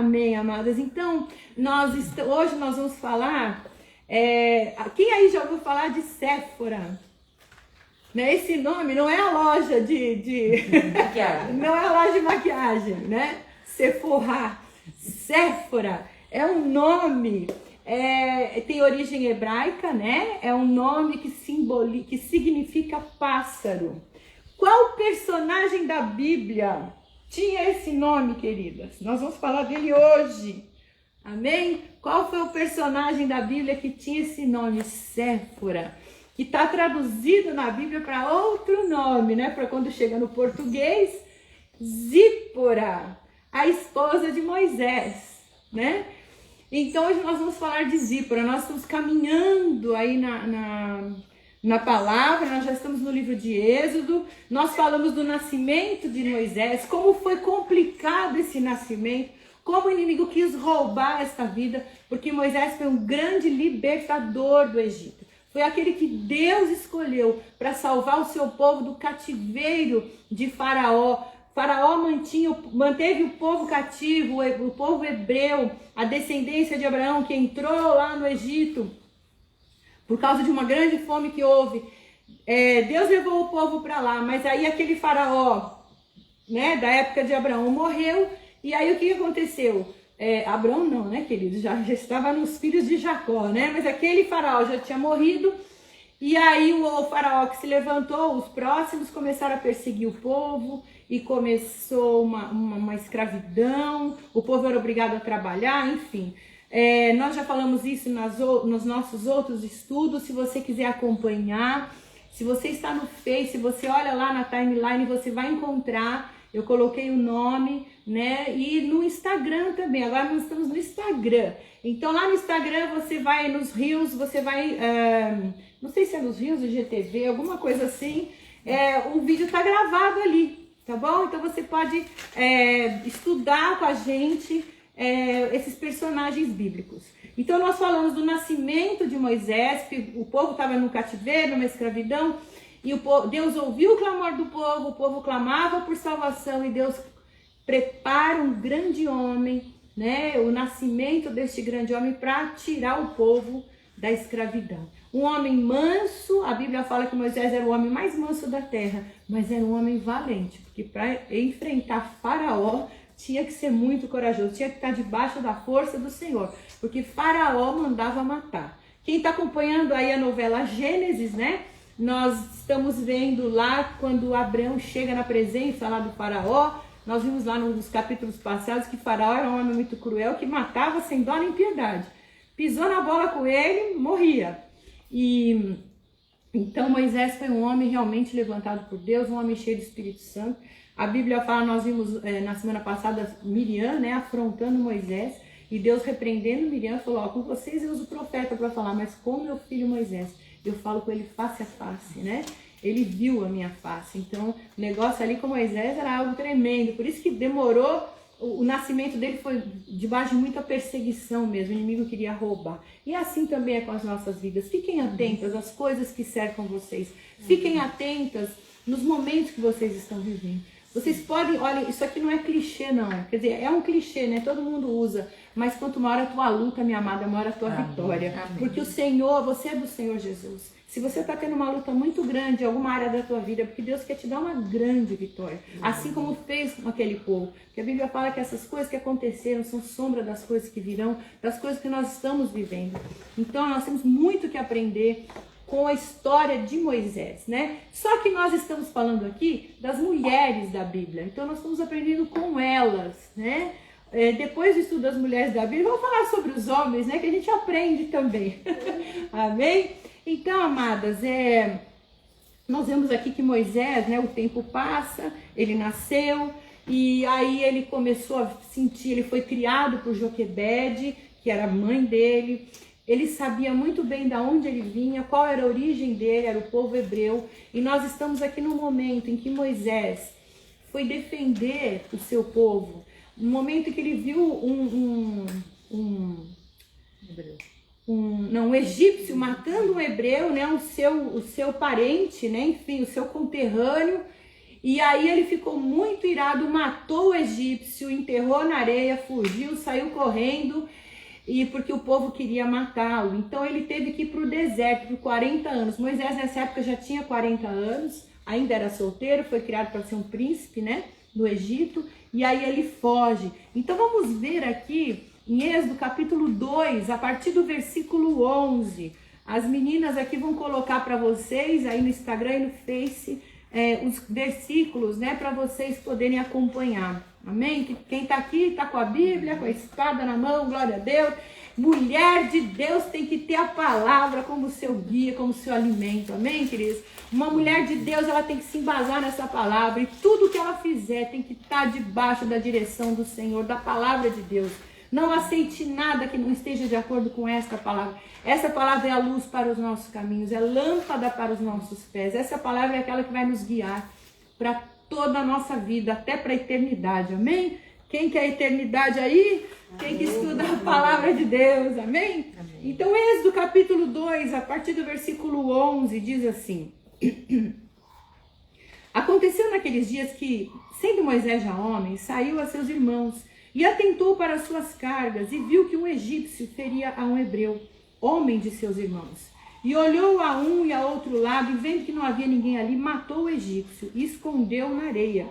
Amém, amadas. Então, hoje nós vamos falar... quem aí já ouviu falar de Séfora? Né? Esse nome não é a loja de maquiagem. Não é a loja de maquiagem, né? Sephora. Séfora é um nome, tem origem hebraica, né? É um nome que significa pássaro. Qual personagem da Bíblia tinha esse nome, queridas? Nós vamos falar dele hoje. Amém? Qual foi o personagem da Bíblia que tinha esse nome? Séfora. Que está traduzido na Bíblia para outro nome, né? Para quando chega no português, Zípora, a esposa de Moisés, né? Então hoje nós vamos falar de Zípora. Nós estamos caminhando aí na palavra, nós já estamos no livro de Êxodo. Nós falamos do nascimento de Moisés, como foi complicado esse nascimento, como o inimigo quis roubar esta vida, porque Moisés foi um grande libertador do Egito. Foi aquele que Deus escolheu para salvar o seu povo do cativeiro de Faraó. Faraó manteve o povo cativo, o povo hebreu, a descendência de Abraão que entrou lá no Egito por causa de uma grande fome que houve. Deus levou o povo para lá, mas aí aquele Faraó, né, da época de Abraão morreu, e aí o que aconteceu? Abraão não, né, querido? Já estava nos filhos de Jacó, né? Mas aquele faraó já tinha morrido. E aí o faraó que se levantou, os próximos começaram a perseguir o povo. E começou uma escravidão. O povo era obrigado a trabalhar, enfim. Nós já falamos isso nos nossos outros estudos. Se você quiser acompanhar, se você está no Face, você olha lá na timeline, você vai encontrar. Eu coloquei o nome, né? E no Instagram também. Agora nós estamos no Instagram. Então lá no Instagram você vai nos Reels, você vai... não sei se é nos Reels, do GTV, alguma coisa assim. O vídeo está gravado ali, tá bom? Então você pode estudar com a gente esses personagens bíblicos. Então nós falamos do nascimento de Moisés, que o povo estava no cativeiro, numa escravidão. E Deus ouviu o clamor do povo, o povo clamava por salvação e Deus prepara um grande homem, né? O nascimento deste grande homem para tirar o povo da escravidão. Um homem manso, a Bíblia fala que Moisés era o homem mais manso da terra, mas era um homem valente, porque para enfrentar Faraó tinha que ser muito corajoso, tinha que estar debaixo da força do Senhor, porque Faraó mandava matar. Quem está acompanhando aí a novela Gênesis, né? Nós estamos vendo lá quando Abraão chega na presença lá do Faraó. Nós vimos lá nos capítulos passados que Faraó era um homem muito cruel que matava sem dó nem piedade. Pisou na bola com ele, morria. E então Moisés foi um homem realmente levantado por Deus, um homem cheio do Espírito Santo. A Bíblia fala, nós vimos na semana passada Miriam, né, afrontando Moisés. E Deus repreendendo Miriam, falou, com vocês eu uso o profeta para falar, mas com meu filho Moisés, eu falo com ele face a face, né? Ele viu a minha face. Então, o negócio ali com Moisés era algo tremendo. Por isso que demorou, o nascimento dele foi debaixo de muita perseguição mesmo. O inimigo queria roubar. E assim também é com as nossas vidas. Fiquem atentas às coisas que cercam vocês. Fiquem atentas nos momentos que vocês estão vivendo. Vocês podem, olha, isso aqui não é clichê não. Quer dizer, é um clichê, né? Todo mundo usa. Mas quanto maior a tua luta, minha amada, maior a tua vitória. Amém. Porque o Senhor, você é do Senhor Jesus. Se você está tendo uma luta muito grande em alguma área da tua vida, porque Deus quer te dar uma grande vitória. Assim como fez com aquele povo. Porque a Bíblia fala que essas coisas que aconteceram são sombra das coisas que virão, das coisas que nós estamos vivendo. Então nós temos muito que aprender com a história de Moisés, né? Só que nós estamos falando aqui das mulheres da Bíblia. Então nós estamos aprendendo com elas, né? Depois do estudo das mulheres da Bíblia, vamos falar sobre os homens, né? Que a gente aprende também. Amém? Então, amadas, nós vemos aqui que Moisés, né? O tempo passa, ele nasceu e aí ele começou a sentir, ele foi criado por Joquebede, que era a mãe dele. Ele sabia muito bem de onde ele vinha, qual era a origem dele, era o povo hebreu. E nós estamos aqui no momento em que Moisés foi defender o seu povo. No momento em que ele viu um egípcio matando um hebreu, né, o seu parente, né, enfim, o seu conterrâneo. E aí ele ficou muito irado, matou o egípcio, enterrou na areia, fugiu, saiu correndo, e porque o povo queria matá-lo. Então ele teve que ir para o deserto por 40 anos. Moisés nessa época já tinha 40 anos, ainda era solteiro, foi criado para ser um príncipe, né, no Egito, e aí ele foge. Então vamos ver aqui em Êxodo capítulo 2, a partir do versículo 11. As meninas aqui vão colocar para vocês aí no Instagram e no Face os versículos, né, para vocês poderem acompanhar. Amém? Quem está aqui está com a Bíblia, com a espada na mão, glória a Deus. Mulher de Deus tem que ter a palavra como seu guia, como seu alimento. Amém, queridos? Uma mulher de Deus, ela tem que se embasar nessa palavra, e tudo que ela fizer tem que estar debaixo da direção do Senhor, da palavra de Deus. Não aceite nada que não esteja de acordo com esta palavra. Essa palavra é a luz para os nossos caminhos, é lâmpada para os nossos pés. Essa palavra é aquela que vai nos guiar para toda a nossa vida, até para a eternidade. Amém? Quem quer a eternidade aí? Tem que estudar a palavra de Deus. Amém? Amém. Então, Êxodo capítulo 2, a partir do versículo 11, diz assim: Aconteceu naqueles dias que, sendo Moisés já homem, saiu a seus irmãos e atentou para as suas cargas, e viu que um egípcio feria a um hebreu, homem de seus irmãos. E olhou a um e a outro lado, e vendo que não havia ninguém ali, matou o egípcio e escondeu na areia.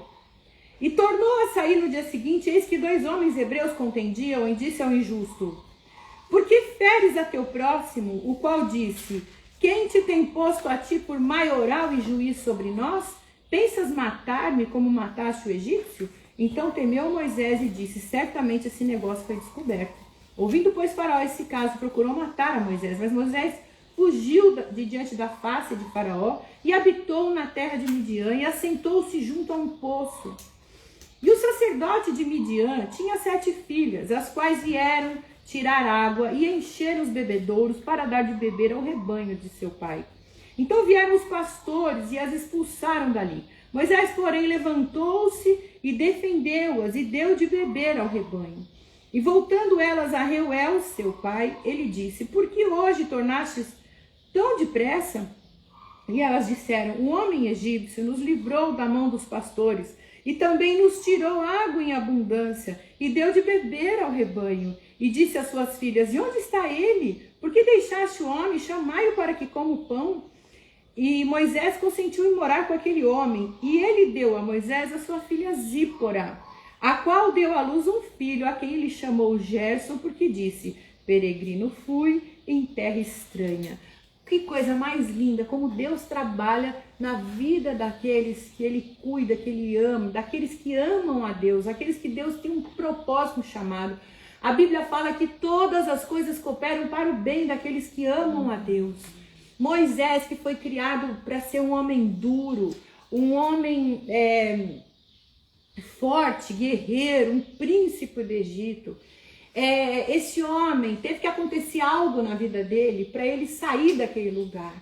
E tornou a sair no dia seguinte, eis que 2 homens hebreus contendiam, e disse ao injusto: Por que feres a teu próximo? O qual disse: Quem te tem posto a ti por maioral e juiz sobre nós? Pensas matar-me como mataste o egípcio? Então temeu Moisés e disse: Certamente esse negócio foi descoberto. Ouvindo, pois, Faraó esse caso, procurou matar a Moisés, mas Moisés fugiu de diante da face de Faraó e habitou na terra de Midian e assentou-se junto a um poço. E o sacerdote de Midian tinha 7 filhas, as quais vieram tirar água e encher os bebedouros para dar de beber ao rebanho de seu pai. Então vieram os pastores e as expulsaram dali. Moisés, porém, levantou-se e defendeu-as e deu de beber ao rebanho. E voltando elas a Reuel, seu pai, ele disse: Por que hoje tornastes tão depressa? E elas disseram: Um homem egípcio nos livrou da mão dos pastores e também nos tirou água em abundância e deu de beber ao rebanho. E disse às suas filhas: E onde está ele? Por que deixaste o homem? Chamai-o para que coma o pão. E Moisés consentiu em morar com aquele homem, e ele deu a Moisés a sua filha Zípora, a qual deu à luz um filho, a quem ele chamou Gerson, porque disse: Peregrino fui em terra estranha. Que coisa mais linda, como Deus trabalha na vida daqueles que Ele cuida, que Ele ama, daqueles que amam a Deus, aqueles que Deus tem um propósito, um chamado. A Bíblia fala que todas as coisas cooperam para o bem daqueles que amam a Deus. Moisés, que foi criado para ser um homem duro, um homem forte, guerreiro, um príncipe do Egito. Esse homem teve que acontecer algo na vida dele para ele sair daquele lugar.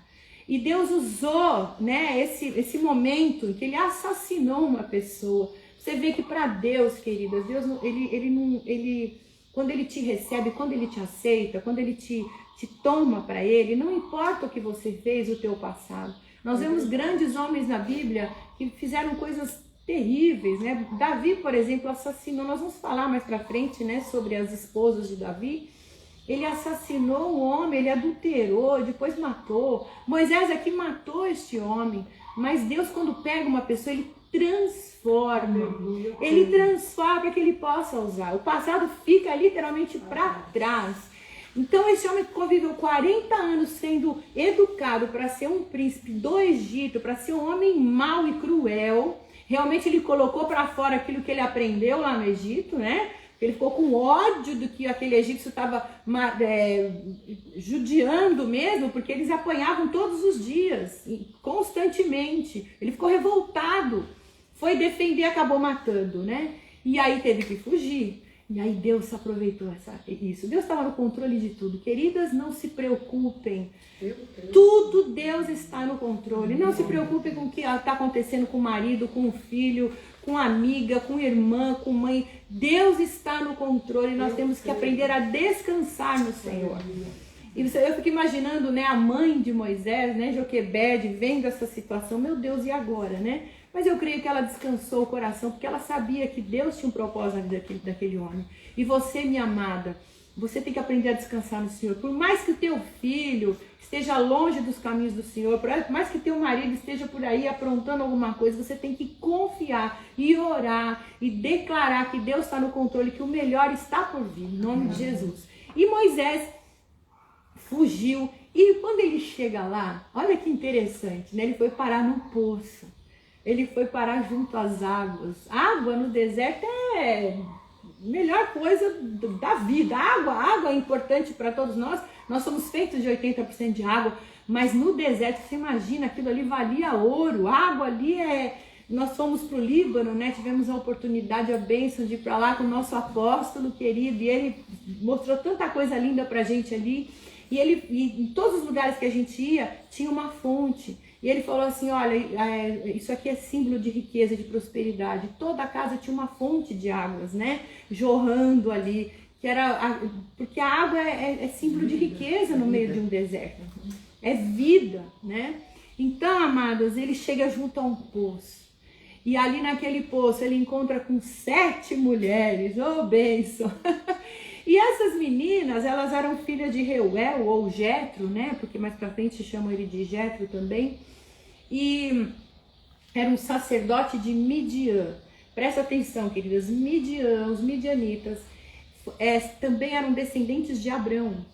E Deus usou, né, esse momento em que ele assassinou uma pessoa. Você vê que para Deus, queridas, Deus ele quando ele te recebe, quando ele te aceita, quando ele te toma para ele, não importa o que você fez, o teu passado. Nós vemos grandes homens na Bíblia que fizeram coisas terríveis, né? Davi, por exemplo, assassinou, nós vamos falar mais para frente, né, sobre as esposas de Davi. Ele assassinou um homem, ele adulterou, depois matou. Moisés aqui matou este homem, mas Deus, quando pega uma pessoa, ele transforma. Ele transforma para que ele possa usar. O passado fica literalmente para trás. Então esse homem conviveu 40 anos sendo educado para ser um príncipe do Egito, para ser um homem mau e cruel. Realmente ele colocou para fora aquilo que ele aprendeu lá no Egito, né? Ele ficou com ódio do que aquele egípcio estava judiando mesmo, porque eles apanhavam todos os dias, constantemente. Ele ficou revoltado, foi defender, acabou matando, né? E aí teve que fugir. E aí Deus aproveitou isso. Deus estava no controle de tudo. Queridas, não se preocupem. Tudo Deus está no controle. Não se preocupem com o que está acontecendo com o marido, com o filho, com a amiga, com a irmã, com a mãe. Deus está no controle. Nós temos que aprender a descansar no Senhor. E eu fico imaginando, né, a mãe de Moisés, né, Joquebede, vendo essa situação. Meu Deus, e agora, né? Mas eu creio que ela descansou o coração, porque ela sabia que Deus tinha um propósito na vida daquele homem. E você, minha amada, você tem que aprender a descansar no Senhor. Por mais que o teu filho esteja longe dos caminhos do Senhor, por mais que teu marido esteja por aí aprontando alguma coisa, você tem que confiar e orar e declarar que Deus está no controle, que o melhor está por vir, em nome de Jesus. E Moisés fugiu, e quando ele chega lá, olha que interessante, né? Ele foi parar num poço, ele foi parar junto às águas. Água no deserto é a melhor coisa da vida. Água é importante para todos nós. Nós somos feitos de 80% de água, mas no deserto, você imagina, aquilo ali valia ouro. Água ali Nós fomos para o Líbano, né? Tivemos a oportunidade, a bênção de ir para lá com o nosso apóstolo querido, e ele mostrou tanta coisa linda para a gente ali. E em todos os lugares que a gente ia, tinha uma fonte. E ele falou assim, olha, isso aqui é símbolo de riqueza, de prosperidade. Toda a casa tinha uma fonte de águas, né? Jorrando ali. Porque a água é símbolo de riqueza no meio de um deserto. É vida, né? Então, amados, ele chega junto a um poço. E ali naquele poço ele encontra com 7 mulheres. Oh, bênção! E essas meninas, elas eram filhas de Reuel ou Jetro, né? Porque mais pra frente chamam ele de Jetro também. E era um sacerdote de Midian. Presta atenção, queridas. Midian, os midianitas, também eram descendentes de Abrão,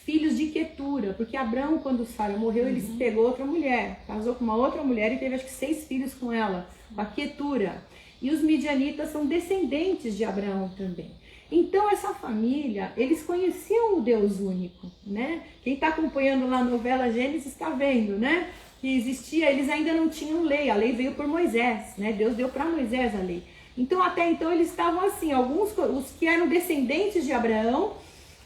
filhos de Quetura. Porque Abrão, quando Sara morreu, ele pegou outra mulher, casou com uma outra mulher e teve acho que 6 filhos com ela, com a Quetura. E os midianitas são descendentes de Abraão também. Então essa família, eles conheciam o Deus único, né? Quem está acompanhando lá a novela Gênesis está vendo, né? Que existia, eles ainda não tinham lei, a lei veio por Moisés, né? Deus deu para Moisés a lei. Então até então eles estavam assim, os que eram descendentes de Abraão,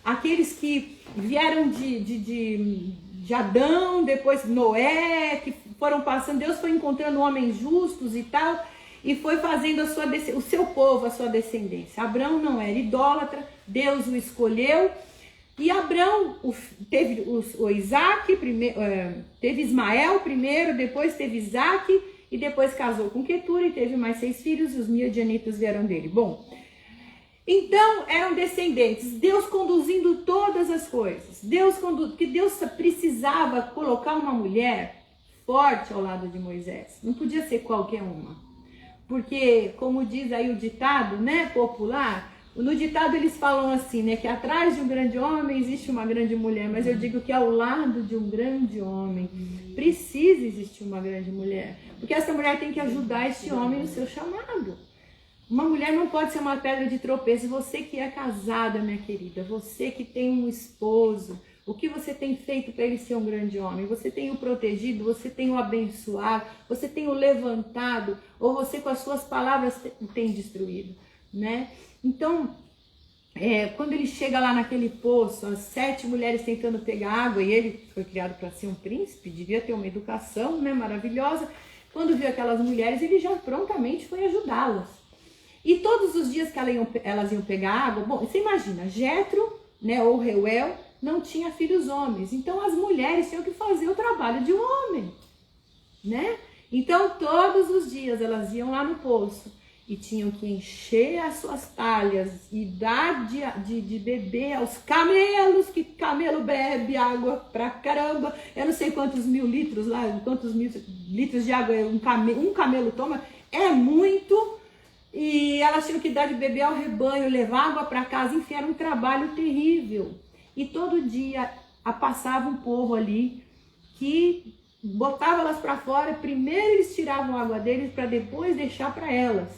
aqueles que vieram de Adão, depois Noé, que foram passando, Deus foi encontrando homens justos e tal, e foi fazendo o seu povo, a sua descendência. Abraão não era idólatra, Deus o escolheu, e Abraão teve o Isaac, teve Ismael primeiro, depois teve Isaac, e depois casou com Quetura e teve mais 6 filhos, e os midianitas vieram dele. Bom, então eram descendentes, Deus conduzindo todas as coisas, porque Deus precisava colocar uma mulher forte ao lado de Moisés, não podia ser qualquer uma. Porque, como diz aí o ditado, né, popular, no ditado eles falam assim, né, que atrás de um grande homem existe uma grande mulher, mas eu digo que ao lado de um grande homem precisa existir uma grande mulher, porque essa mulher tem que ajudar esse homem no seu chamado. Uma mulher não pode ser uma pedra de tropeço. Você que é casada, minha querida, você que tem um esposo, o que você tem feito para ele ser um grande homem? Você tem o protegido, você tem o abençoado, você tem o levantado, ou você com as suas palavras tem destruído, né? Então, quando ele chega lá naquele poço, as 7 mulheres tentando pegar água, e ele foi criado para ser um príncipe, devia ter uma educação, né, maravilhosa. Quando viu aquelas mulheres, ele já prontamente foi ajudá-las. E todos os dias que elas iam pegar água, bom, você imagina, Jetro, né, ou Reuel, não tinha filhos homens, então as mulheres tinham que fazer o trabalho de um homem, né? Então todos os dias elas iam lá no poço e tinham que encher as suas talhas e dar de beber aos camelos, que camelo bebe água pra caramba, eu não sei quantos mil litros lá, quantos mil litros de água um camelo toma, é muito. E elas tinham que dar de beber ao rebanho, levar água para casa, enfim, era um trabalho terrível. E todo dia passava um povo ali que botava elas para fora, primeiro eles tiravam a água deles para depois deixar para elas.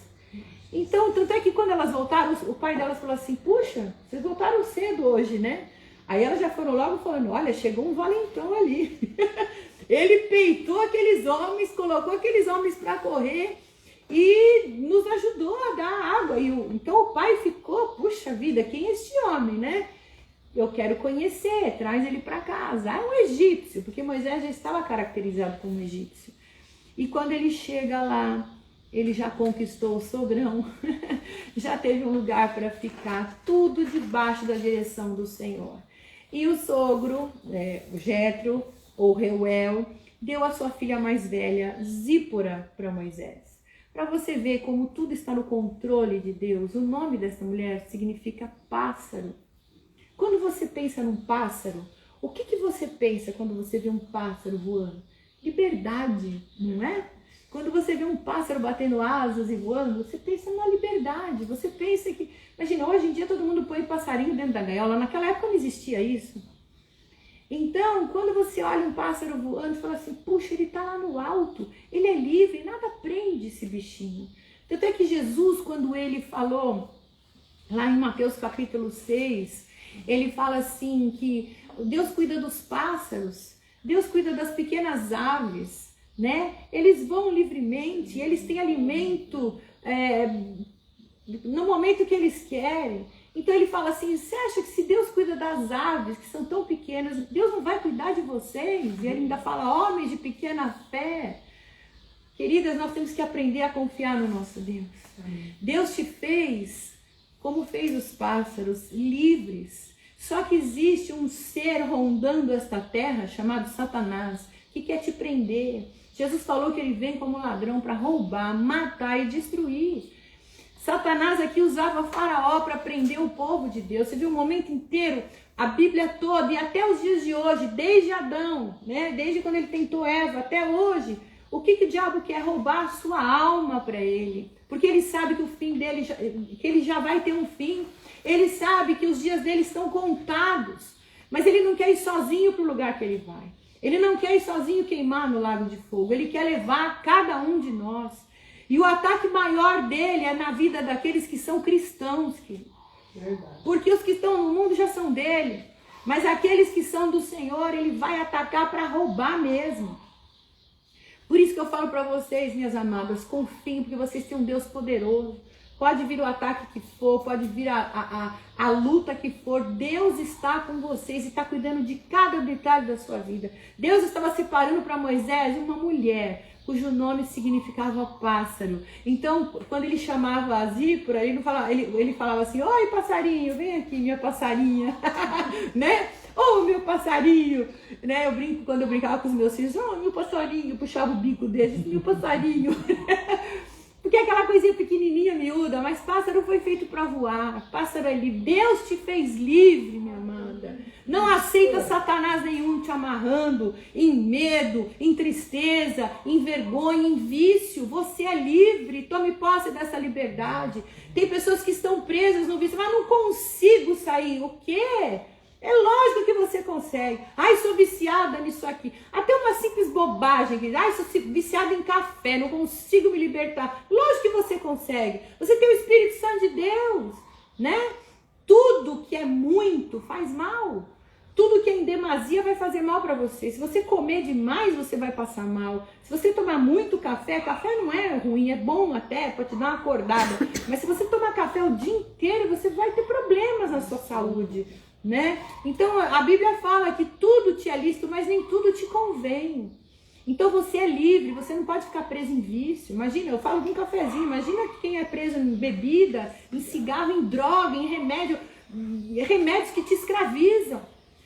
Então, tanto é que quando elas voltaram, o pai delas falou assim, puxa, vocês voltaram cedo hoje, né? Aí elas já foram logo falando, olha, chegou um valentão ali. Ele peitou aqueles homens, colocou aqueles homens para correr, e nos ajudou a dar água. Então o pai ficou, puxa vida, quem é este homem, né? Eu quero conhecer, traz ele para casa. É um egípcio, porque Moisés já estava caracterizado como egípcio. E quando ele chega lá, ele já conquistou o sogrão, já teve um lugar para ficar, tudo debaixo da direção do Senhor. E o sogro, Jetro, ou Reuel, deu a sua filha mais velha, Zípora, para Moisés. Para você ver como tudo está no controle de Deus. O nome dessa mulher significa pássaro. Quando você pensa num pássaro, o que você pensa quando você vê um pássaro voando? Liberdade, não é? Quando você vê um pássaro batendo asas e voando, você pensa na liberdade. Você pensa que... Imagina, hoje em dia todo mundo põe passarinho dentro da gaiola. Naquela época não existia isso. Então, quando você olha um pássaro voando e fala assim, puxa, ele está lá no alto, ele é livre, nada prende esse bichinho. Tanto é que Jesus, quando ele falou, lá em Mateus capítulo 6, ele fala assim que Deus cuida dos pássaros, Deus cuida das pequenas aves, né? Eles vão livremente, eles têm alimento no momento que eles querem. Então ele fala assim, você acha que se Deus cuida das aves, que são tão pequenas, Deus não vai cuidar de vocês? E ele ainda fala, homens de pequena fé. Queridas, nós temos que aprender a confiar no nosso Deus. Deus te fez, como fez os pássaros, livres. Só que existe um ser rondando esta terra, chamado Satanás, que quer te prender. Jesus falou que ele vem como ladrão para roubar, matar e destruir. Satanás aqui usava Faraó para prender o povo de Deus. Você viu o momento inteiro, a Bíblia toda e até os dias de hoje, desde Adão, né? Desde quando ele tentou Eva até hoje, o que o diabo quer? Roubar a sua alma para ele. Porque ele sabe que o fim dele, que ele já vai ter um fim. Ele sabe que os dias dele estão contados. Mas ele não quer ir sozinho para o lugar que ele vai. Ele não quer ir sozinho queimar no lago de fogo. Ele quer levar cada um de nós. E o ataque maior dele é na vida daqueles que são cristãos, querido. Porque os que estão no mundo já são dele. Mas aqueles que são do Senhor, ele vai atacar para roubar mesmo. Por isso que eu falo para vocês, minhas amadas, confiem, porque vocês têm um Deus poderoso. Pode vir o ataque que for, pode vir a luta que for. Deus está com vocês e está cuidando de cada detalhe da sua vida. Deus estava separando para Moisés uma mulher cujo nome significava pássaro. Então, quando ele chamava a Zípora, ele falava assim, oi passarinho, vem aqui minha passarinha, né? Oh, meu passarinho, né? Eu brinco, quando eu brincava com os meus filhos, oh, meu passarinho, puxava o bico deles, meu passarinho. Porque é aquela coisinha pequenininha, miúda, mas pássaro foi feito para voar, pássaro é livre. Deus te fez livre, minha amada. Não aceita Satanás nenhum te amarrando em medo, em tristeza, em vergonha, em vício. Você é livre, tome posse dessa liberdade. Tem pessoas que estão presas no vício, mas não consigo sair. O quê? É lógico que você consegue. Ai, sou viciada nisso aqui. Até uma simples bobagem. Ai, sou viciada em café, não consigo me libertar. Lógico que você consegue. Você tem o Espírito Santo de Deus, né? Tudo que é muito faz mal. Tudo que é em demasia vai fazer mal para você. Se você comer demais, você vai passar mal. Se você tomar muito café, café não é ruim, é bom até para te dar uma acordada. Mas se você tomar café o dia inteiro, você vai ter problemas na sua saúde, né? Então a Bíblia fala que tudo te é lícito, mas nem tudo te convém. Então você é livre, você não pode ficar preso em vício. Imagina, eu falo de um cafezinho, imagina quem é preso em bebida, em cigarro, em droga, em remédios que te escravizam.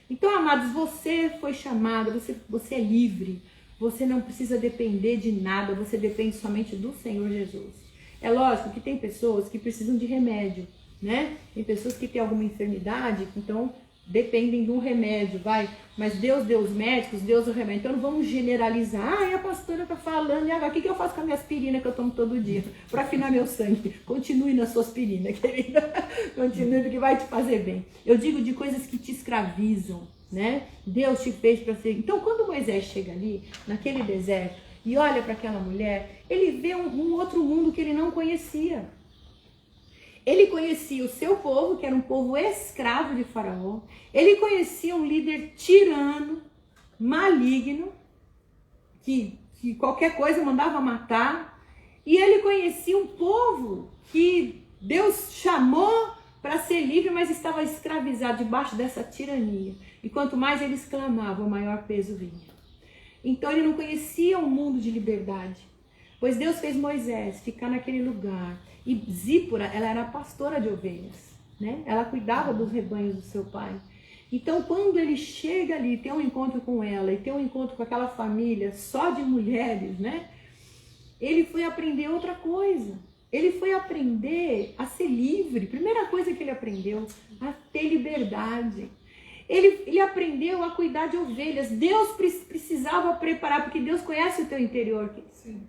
Então, amados, você foi chamado, você é livre. Você não precisa depender de nada, você depende somente do Senhor Jesus. É lógico que tem pessoas que precisam de remédio, né? Tem pessoas que têm alguma enfermidade, então dependem de um remédio, vai. Mas Deus deu os médicos, Deus deu o remédio. Então não vamos generalizar. Ah, a pastora tá falando, e agora o que eu faço com a minha aspirina que eu tomo todo dia? Para afinar meu sangue. Continue na sua aspirina, querida. Continue, porque vai te fazer bem. Eu digo de coisas que te escravizam, né? Deus te fez para ser. Então quando Moisés chega ali, naquele deserto, e olha para aquela mulher, ele vê um outro mundo que ele não conhecia. Ele conhecia o seu povo, que era um povo escravo de Faraó. Ele conhecia um líder tirano, maligno, que qualquer coisa mandava matar. E ele conhecia um povo que Deus chamou para ser livre, mas estava escravizado debaixo dessa tirania. E quanto mais eles clamavam, maior peso vinha. Então ele não conhecia um mundo de liberdade. Pois Deus fez Moisés ficar naquele lugar. E Zípora, ela era pastora de ovelhas, né? Ela cuidava dos rebanhos do seu pai. Então, quando ele chega ali, tem um encontro com ela e tem um encontro com aquela família só de mulheres, né? ele foi aprender outra coisa. Ele foi aprender a ser livre. Primeira coisa que ele aprendeu, a ter liberdade. Ele aprendeu a cuidar de ovelhas. Deus precisava preparar, porque Deus conhece o teu interior. Sim.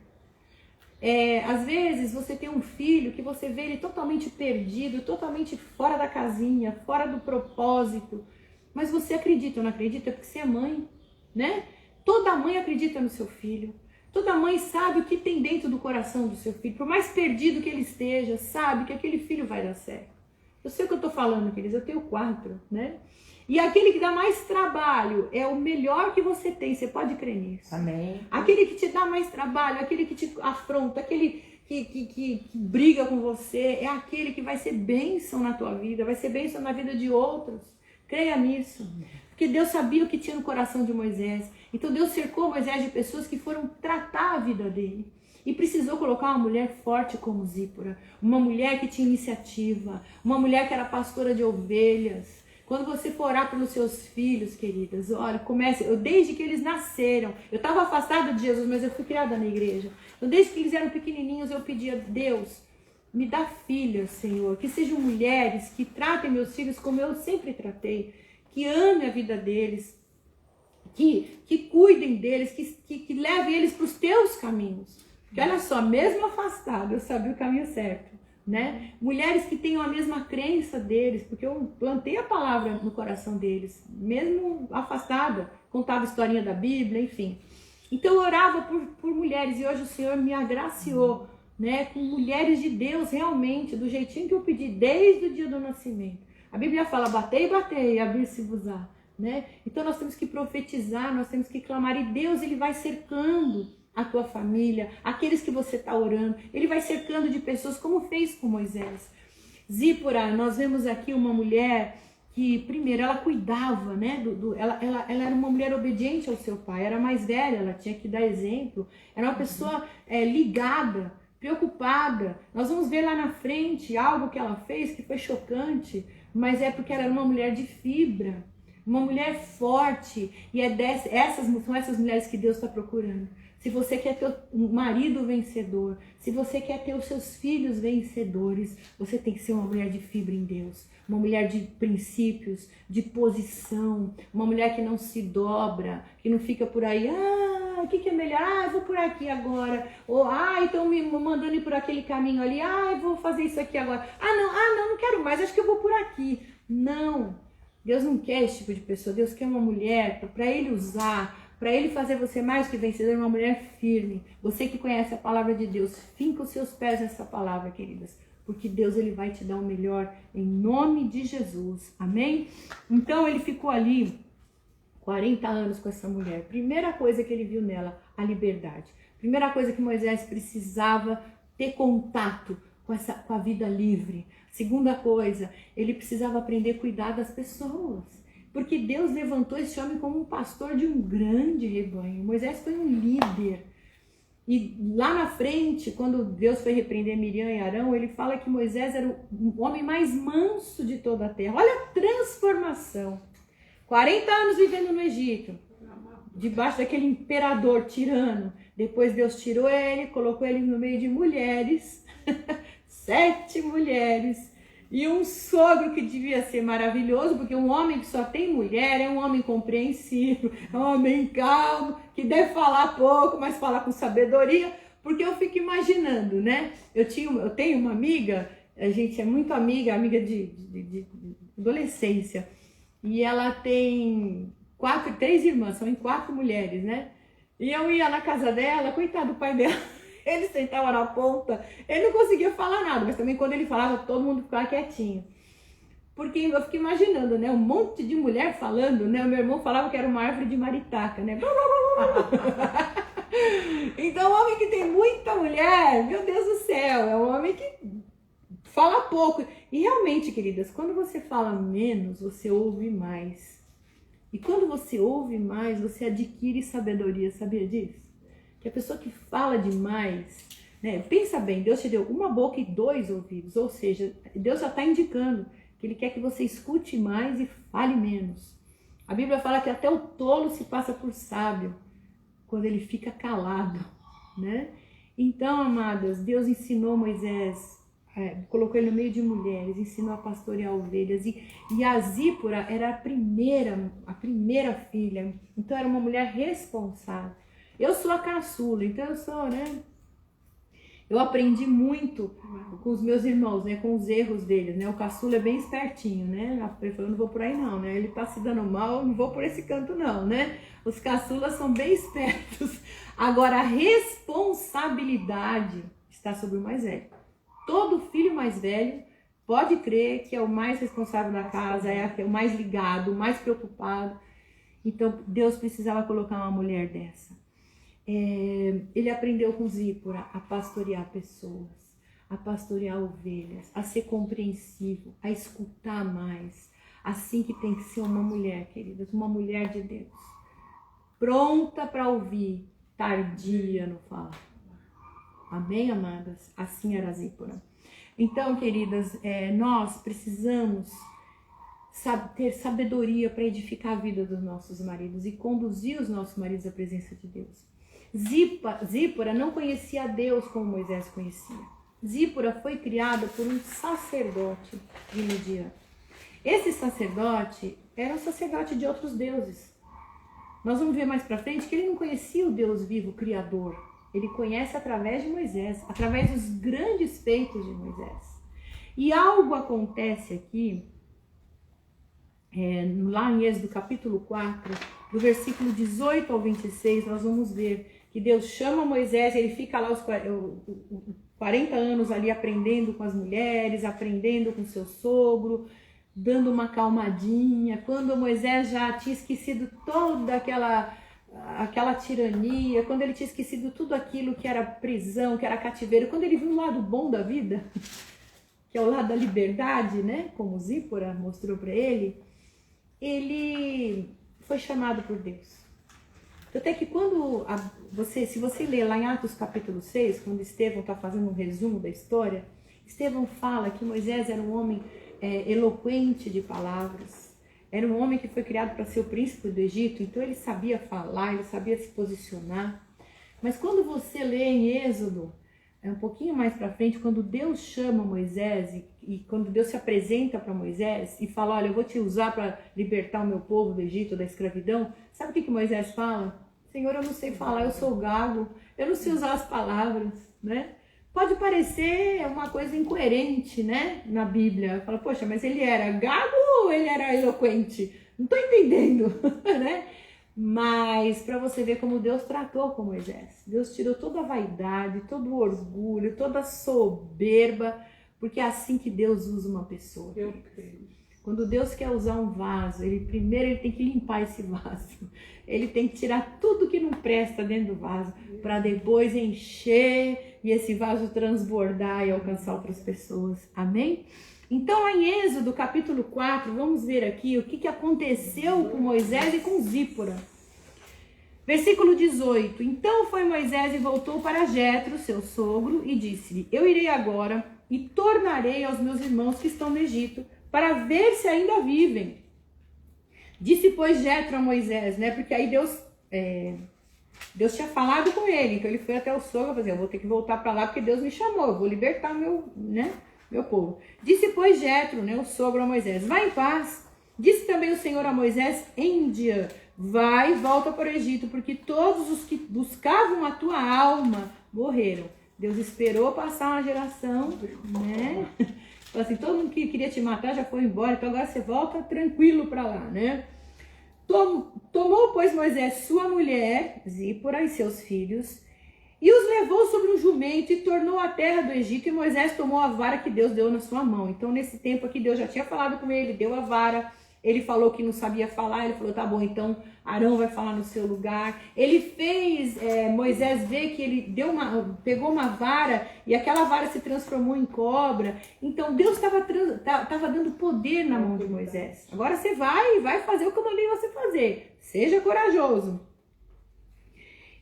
Às vezes você tem um filho que você vê ele totalmente perdido, totalmente fora da casinha, fora do propósito. Mas você acredita ou não acredita? Porque você é mãe, né? Toda mãe acredita no seu filho. Toda mãe sabe o que tem dentro do coração do seu filho. Por mais perdido que ele esteja, sabe que aquele filho vai dar certo. Eu sei o que eu estou falando, queridos. Eu tenho 4, né? E aquele que dá mais trabalho é o melhor que você tem. Você pode crer nisso. Amém. Aquele que te dá mais trabalho, aquele que te afronta, aquele que briga com você, é aquele que vai ser bênção na tua vida, vai ser bênção na vida de outros. Creia nisso. Porque Deus sabia o que tinha no coração de Moisés. Então Deus cercou Moisés de pessoas que foram tratar a vida dele. E precisou colocar uma mulher forte como Zípora. Uma mulher que tinha iniciativa. Uma mulher que era pastora de ovelhas. Quando você for orar pelos seus filhos, queridas, olha, comece. Desde que eles nasceram, eu estava afastada de Jesus, mas eu fui criada na igreja. Então, desde que eles eram pequenininhos, eu pedia, Deus, me dá filhas, Senhor, que sejam mulheres que tratem meus filhos como eu sempre tratei, que amem a vida deles, que cuidem deles, que levem eles para os teus caminhos. Porque olha só, mesmo afastada, eu sabia o caminho certo. Né? Mulheres que tenham a mesma crença deles, porque eu plantei a palavra no coração deles, mesmo afastada, contava a historinha da Bíblia, enfim. Então eu orava por mulheres e hoje o Senhor me agraciou, né, com mulheres de Deus realmente, do jeitinho que eu pedi desde o dia do nascimento. A Bíblia fala, batei, batei, abrir-se-vos-á, né? Então nós temos que profetizar, nós temos que clamar e Deus ele vai cercando a tua família, aqueles que você está orando, ele vai cercando de pessoas como fez com Moisés. Zípora, nós vemos aqui uma mulher que, primeiro, ela cuidava, né? Ela era uma mulher obediente ao seu pai, era mais velha, ela tinha que dar exemplo, era uma pessoa ligada, preocupada. Nós vamos ver lá na frente algo que ela fez que foi chocante, mas é porque ela era uma mulher de fibra, uma mulher forte, e são essas mulheres que Deus está procurando. Se você quer ter um marido vencedor, se você quer ter os seus filhos vencedores, você tem que ser uma mulher de fibra em Deus, uma mulher de princípios, de posição, uma mulher que não se dobra, que não fica por aí, o que é melhor? Eu vou por aqui agora, ou estão me mandando ir por aquele caminho ali, eu vou fazer isso aqui agora, não quero mais, acho que eu vou por aqui. Não, Deus não quer esse tipo de pessoa, Deus quer uma mulher para ele usar, para ele fazer você mais que vencedor, uma mulher firme. Você que conhece a palavra de Deus, finca os seus pés nessa palavra, queridas. Porque Deus ele vai te dar o melhor em nome de Jesus. Amém? Então ele ficou ali 40 anos com essa mulher. Primeira coisa que ele viu nela, a liberdade. Primeira coisa que Moisés precisava ter contato com a vida livre. Segunda coisa, ele precisava aprender a cuidar das pessoas. Porque Deus levantou esse homem como um pastor de um grande rebanho. Moisés foi um líder. E lá na frente, quando Deus foi repreender Miriam e Arão, ele fala que Moisés era o homem mais manso de toda a terra. Olha a transformação. 40 anos vivendo no Egito, debaixo daquele imperador tirano. Depois Deus tirou ele, colocou ele no meio de mulheres, 7 mulheres. E um sogro que devia ser maravilhoso, porque um homem que só tem mulher é um homem compreensivo, é um homem calmo, que deve falar pouco, mas fala com sabedoria, porque eu fico imaginando, né? Eu tenho uma amiga, a gente é muito amiga de adolescência, e ela tem 3 irmãs, são em 4 mulheres, né? E eu ia na casa dela, coitado do pai dela. Ele sentava na ponta, ele não conseguia falar nada, mas também quando ele falava, todo mundo ficava quietinho. Porque eu fico imaginando, né, um monte de mulher falando, né, o meu irmão falava que era uma árvore de maritaca, né. Então, o homem que tem muita mulher, meu Deus do céu, é um homem que fala pouco. E realmente, queridas, quando você fala menos, você ouve mais. E quando você ouve mais, você adquire sabedoria, sabia disso? Que a pessoa que fala demais, né? Pensa bem, Deus te deu uma boca e 2 ouvidos, ou seja, Deus já está indicando que Ele quer que você escute mais e fale menos. A Bíblia fala que até o tolo se passa por sábio quando ele fica calado, né? Então, amadas, Deus ensinou Moisés, colocou ele no meio de mulheres, ensinou a pastorear ovelhas. E a Zípora era a primeira filha. Então, era uma mulher responsável. Eu sou a caçula, então eu aprendi muito com os meus irmãos, né, com os erros deles, né? O caçula é bem espertinho, né? Ele falou, não vou por aí não, né? Ele tá se dando mal, não vou por esse canto não, né? Os caçulas são bem espertos. Agora, a responsabilidade está sobre o mais velho. Todo filho mais velho pode crer que é o mais responsável da casa, é o mais ligado, o mais preocupado. Então, Deus precisava colocar uma mulher dessa. Ele aprendeu com Zípora a pastorear pessoas, a pastorear ovelhas, a ser compreensivo, a escutar mais. Assim que tem que ser uma mulher, queridas, uma mulher de Deus. Pronta para ouvir, tardia no falar. Amém, amadas? Assim era Zípora. Então, queridas, nós precisamos ter sabedoria para edificar a vida dos nossos maridos e conduzir os nossos maridos à presença de Deus. Zípora não conhecia a Deus como Moisés conhecia. Zípora foi criada por um sacerdote de Midian. Esse sacerdote era um sacerdote de outros deuses. Nós vamos ver mais para frente que ele não conhecia o Deus vivo, o Criador. Ele conhece através de Moisés, através dos grandes feitos de Moisés. E algo acontece aqui, lá em Êxodo capítulo 4, do versículo 18 ao 26, nós vamos ver que Deus chama Moisés, ele fica lá os 40 anos ali aprendendo com as mulheres, aprendendo com seu sogro, dando uma calmadinha. Quando Moisés já tinha esquecido toda aquela tirania, quando ele tinha esquecido tudo aquilo que era prisão, que era cativeiro, quando ele viu o lado bom da vida, que é o lado da liberdade, né? Como Zípora mostrou para ele, ele foi chamado por Deus. Até que quando se você ler lá em Atos capítulo 6, quando Estevão está fazendo um resumo da história, Estevão fala que Moisés era um homem eloquente de palavras, era um homem que foi criado para ser o príncipe do Egito, então ele sabia falar, ele sabia se posicionar. Mas quando você lê em Êxodo, um pouquinho mais para frente, quando Deus chama Moisés e quando Deus se apresenta para Moisés e fala, olha, eu vou te usar para libertar o meu povo do Egito, da escravidão, sabe o que Moisés fala? Senhor, eu não sei falar, eu sou gago, eu não sei usar as palavras, né? Pode parecer uma coisa incoerente, né, na Bíblia. Fala, poxa, mas ele era gago ou ele era eloquente? Não estou entendendo, né? Mas para você ver como Deus tratou com Moisés. Deus tirou toda a vaidade, todo o orgulho, toda a soberba, porque é assim que Deus usa uma pessoa. Eu creio. Quando Deus quer usar um vaso, primeiro ele tem que limpar esse vaso. Ele tem que tirar tudo que não presta dentro do vaso, para depois encher e esse vaso transbordar e alcançar outras pessoas. Amém? Então, lá em Êxodo, capítulo 4, vamos ver aqui o que aconteceu com Moisés e com Zípora. Versículo 18. Então foi Moisés e voltou para Jetro, seu sogro, e disse-lhe, eu irei agora e tornarei aos meus irmãos que estão no Egito, para ver se ainda vivem. Disse, pois, Jetro a Moisés, né? Porque aí Deus tinha falado com ele, então ele foi até o sogro e falou, eu vou ter que voltar para lá porque Deus me chamou, eu vou libertar meu povo. Disse, pois, Jetro, né, o sogro a Moisés, vai em paz. Disse também o Senhor a Moisés em Midian, vai e volta para o Egito, porque todos os que buscavam a tua alma morreram. Deus esperou passar uma geração, né? Assim, todo mundo que queria te matar já foi embora, então agora você volta tranquilo para lá, né? Tomou, pois, Moisés sua mulher, Zípora, e seus filhos, e os levou sobre um jumento e tornou a terra do Egito, e Moisés tomou a vara que Deus deu na sua mão. Então, nesse tempo aqui, Deus já tinha falado com ele, deu a vara, ele falou que não sabia falar, ele falou, tá bom, então Arão vai falar no seu lugar. Ele fez Moisés ver que ele pegou uma vara e aquela vara se transformou em cobra. Então Deus estava dando poder na mão de Moisés. Agora você vai fazer o que eu mandei você fazer. Seja corajoso.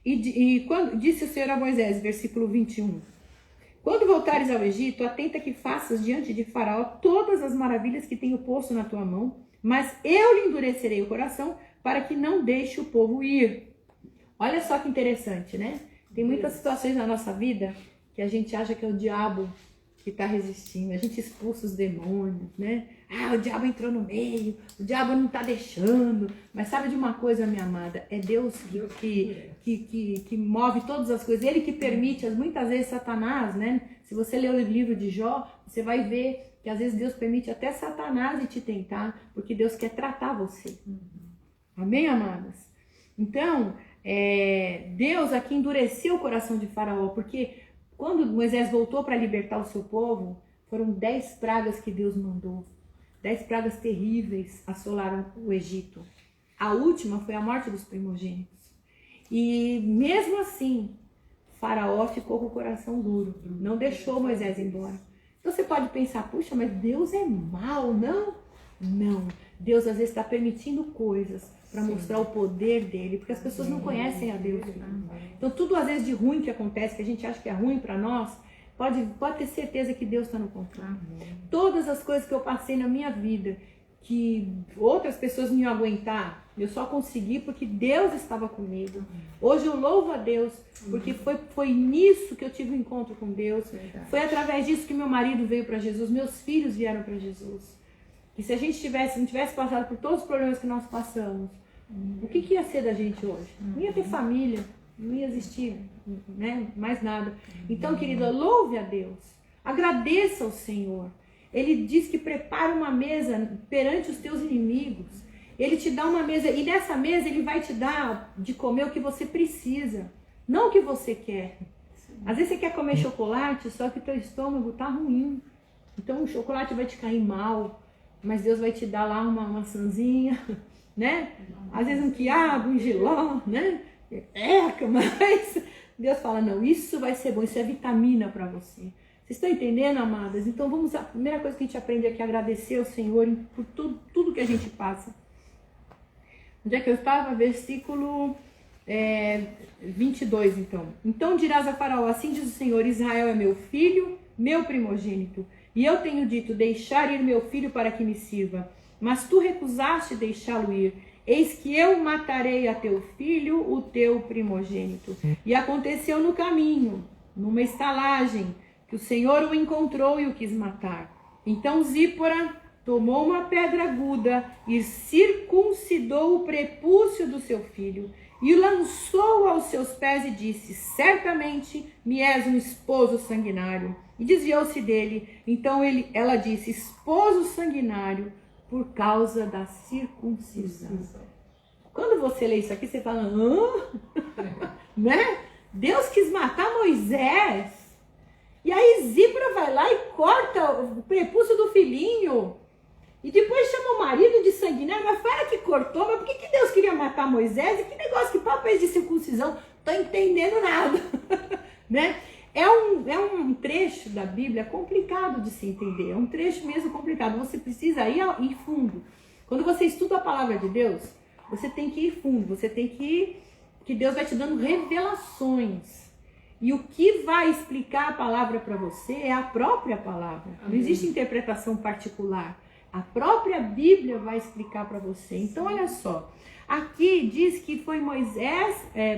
E quando disse o Senhor a Moisés, versículo 21. Quando voltares ao Egito, atenta que faças diante de Faraó todas as maravilhas que tenho posto na tua mão, mas eu lhe endurecerei o coração para que não deixe o povo ir. Olha só que interessante, né? Tem muitas situações na nossa vida que a gente acha que é o diabo que está resistindo. A gente expulsa os demônios, né? Ah, o diabo entrou no meio, o diabo não está deixando. Mas sabe de uma coisa, minha amada? É Deus que move todas as coisas. Ele que permite, muitas vezes Satanás, né? Se você ler o livro de Jó, você vai ver que às vezes Deus permite até Satanás te tentar, porque Deus quer tratar você. Amém, amadas? Então, Deus aqui endureceu o coração de Faraó, porque quando Moisés voltou para libertar o seu povo, foram 10 pragas que Deus mandou. 10 pragas terríveis assolaram o Egito. A última foi a morte dos primogênitos. E mesmo assim, Faraó ficou com o coração duro, não deixou Moisés embora. Então você pode pensar, puxa, mas Deus é mau, não? Não. Deus às vezes está permitindo coisas para mostrar o poder dele, porque as pessoas não conhecem a Deus. Então tudo às vezes de ruim que acontece, que a gente acha que é ruim para nós, pode ter certeza que Deus está no controle. Todas as coisas que eu passei na minha vida, que outras pessoas não iam aguentar, eu só consegui porque Deus estava comigo. Hoje eu louvo a Deus, porque foi nisso que eu tive um encontro com Deus. Foi através disso que meu marido veio para Jesus, meus filhos vieram para Jesus. E se a gente não tivesse passado por todos os problemas que nós passamos, o que ia ser da gente hoje? Não ia ter família, não ia existir, né, mais nada. Então, querida, louve a Deus, agradeça ao Senhor. Ele diz que prepara uma mesa perante os teus inimigos. Ele te dá uma mesa, e nessa mesa ele vai te dar de comer o que você precisa, não o que você quer. Às vezes você quer comer chocolate, só que teu estômago está ruim. Então o chocolate vai te cair mal, mas Deus vai te dar lá uma maçãzinha, né? Às vezes um quiabo, um jiló, né? Mas Deus fala, não, isso vai ser bom, isso é vitamina para você. Vocês estão entendendo, amadas? Então a primeira coisa que a gente aprende aqui é agradecer ao Senhor por tudo que a gente passa. Onde é que eu estava? Versículo 22, então. Então dirás a Faraó, assim diz o Senhor, Israel é meu filho, meu primogênito. E eu tenho dito, deixar ir meu filho para que me sirva. Mas tu recusaste deixá-lo ir. Eis que eu matarei a teu filho, o teu primogênito. E aconteceu no caminho, numa estalagem, que o Senhor o encontrou e o quis matar. Então Zípora tomou uma pedra aguda e circuncidou o prepúcio do seu filho e o lançou aos seus pés e disse, certamente me és um esposo sanguinário. E desviou-se dele. Então ela disse, esposo sanguinário, por causa da circuncisão. Quando você lê isso aqui, você fala, né? Deus quis matar Moisés. E aí Zípora vai lá e corta o prepúcio do filhinho. E depois chama o marido de sanguinário. Mas foi ela que cortou. Mas por que Deus queria matar Moisés? E que negócio, que papo é esse de circuncisão? Tô entendendo nada. Né? É um trecho da Bíblia complicado de se entender. É um trecho mesmo complicado. Você precisa ir fundo. Quando você estuda a palavra de Deus, você tem que ir fundo. Você tem que ir... Que Deus vai te dando revelações. E o que vai explicar a palavra para você é a própria palavra. Não existe interpretação particular. A própria Bíblia vai explicar para você. Então, olha só. Aqui diz que foi Moisés,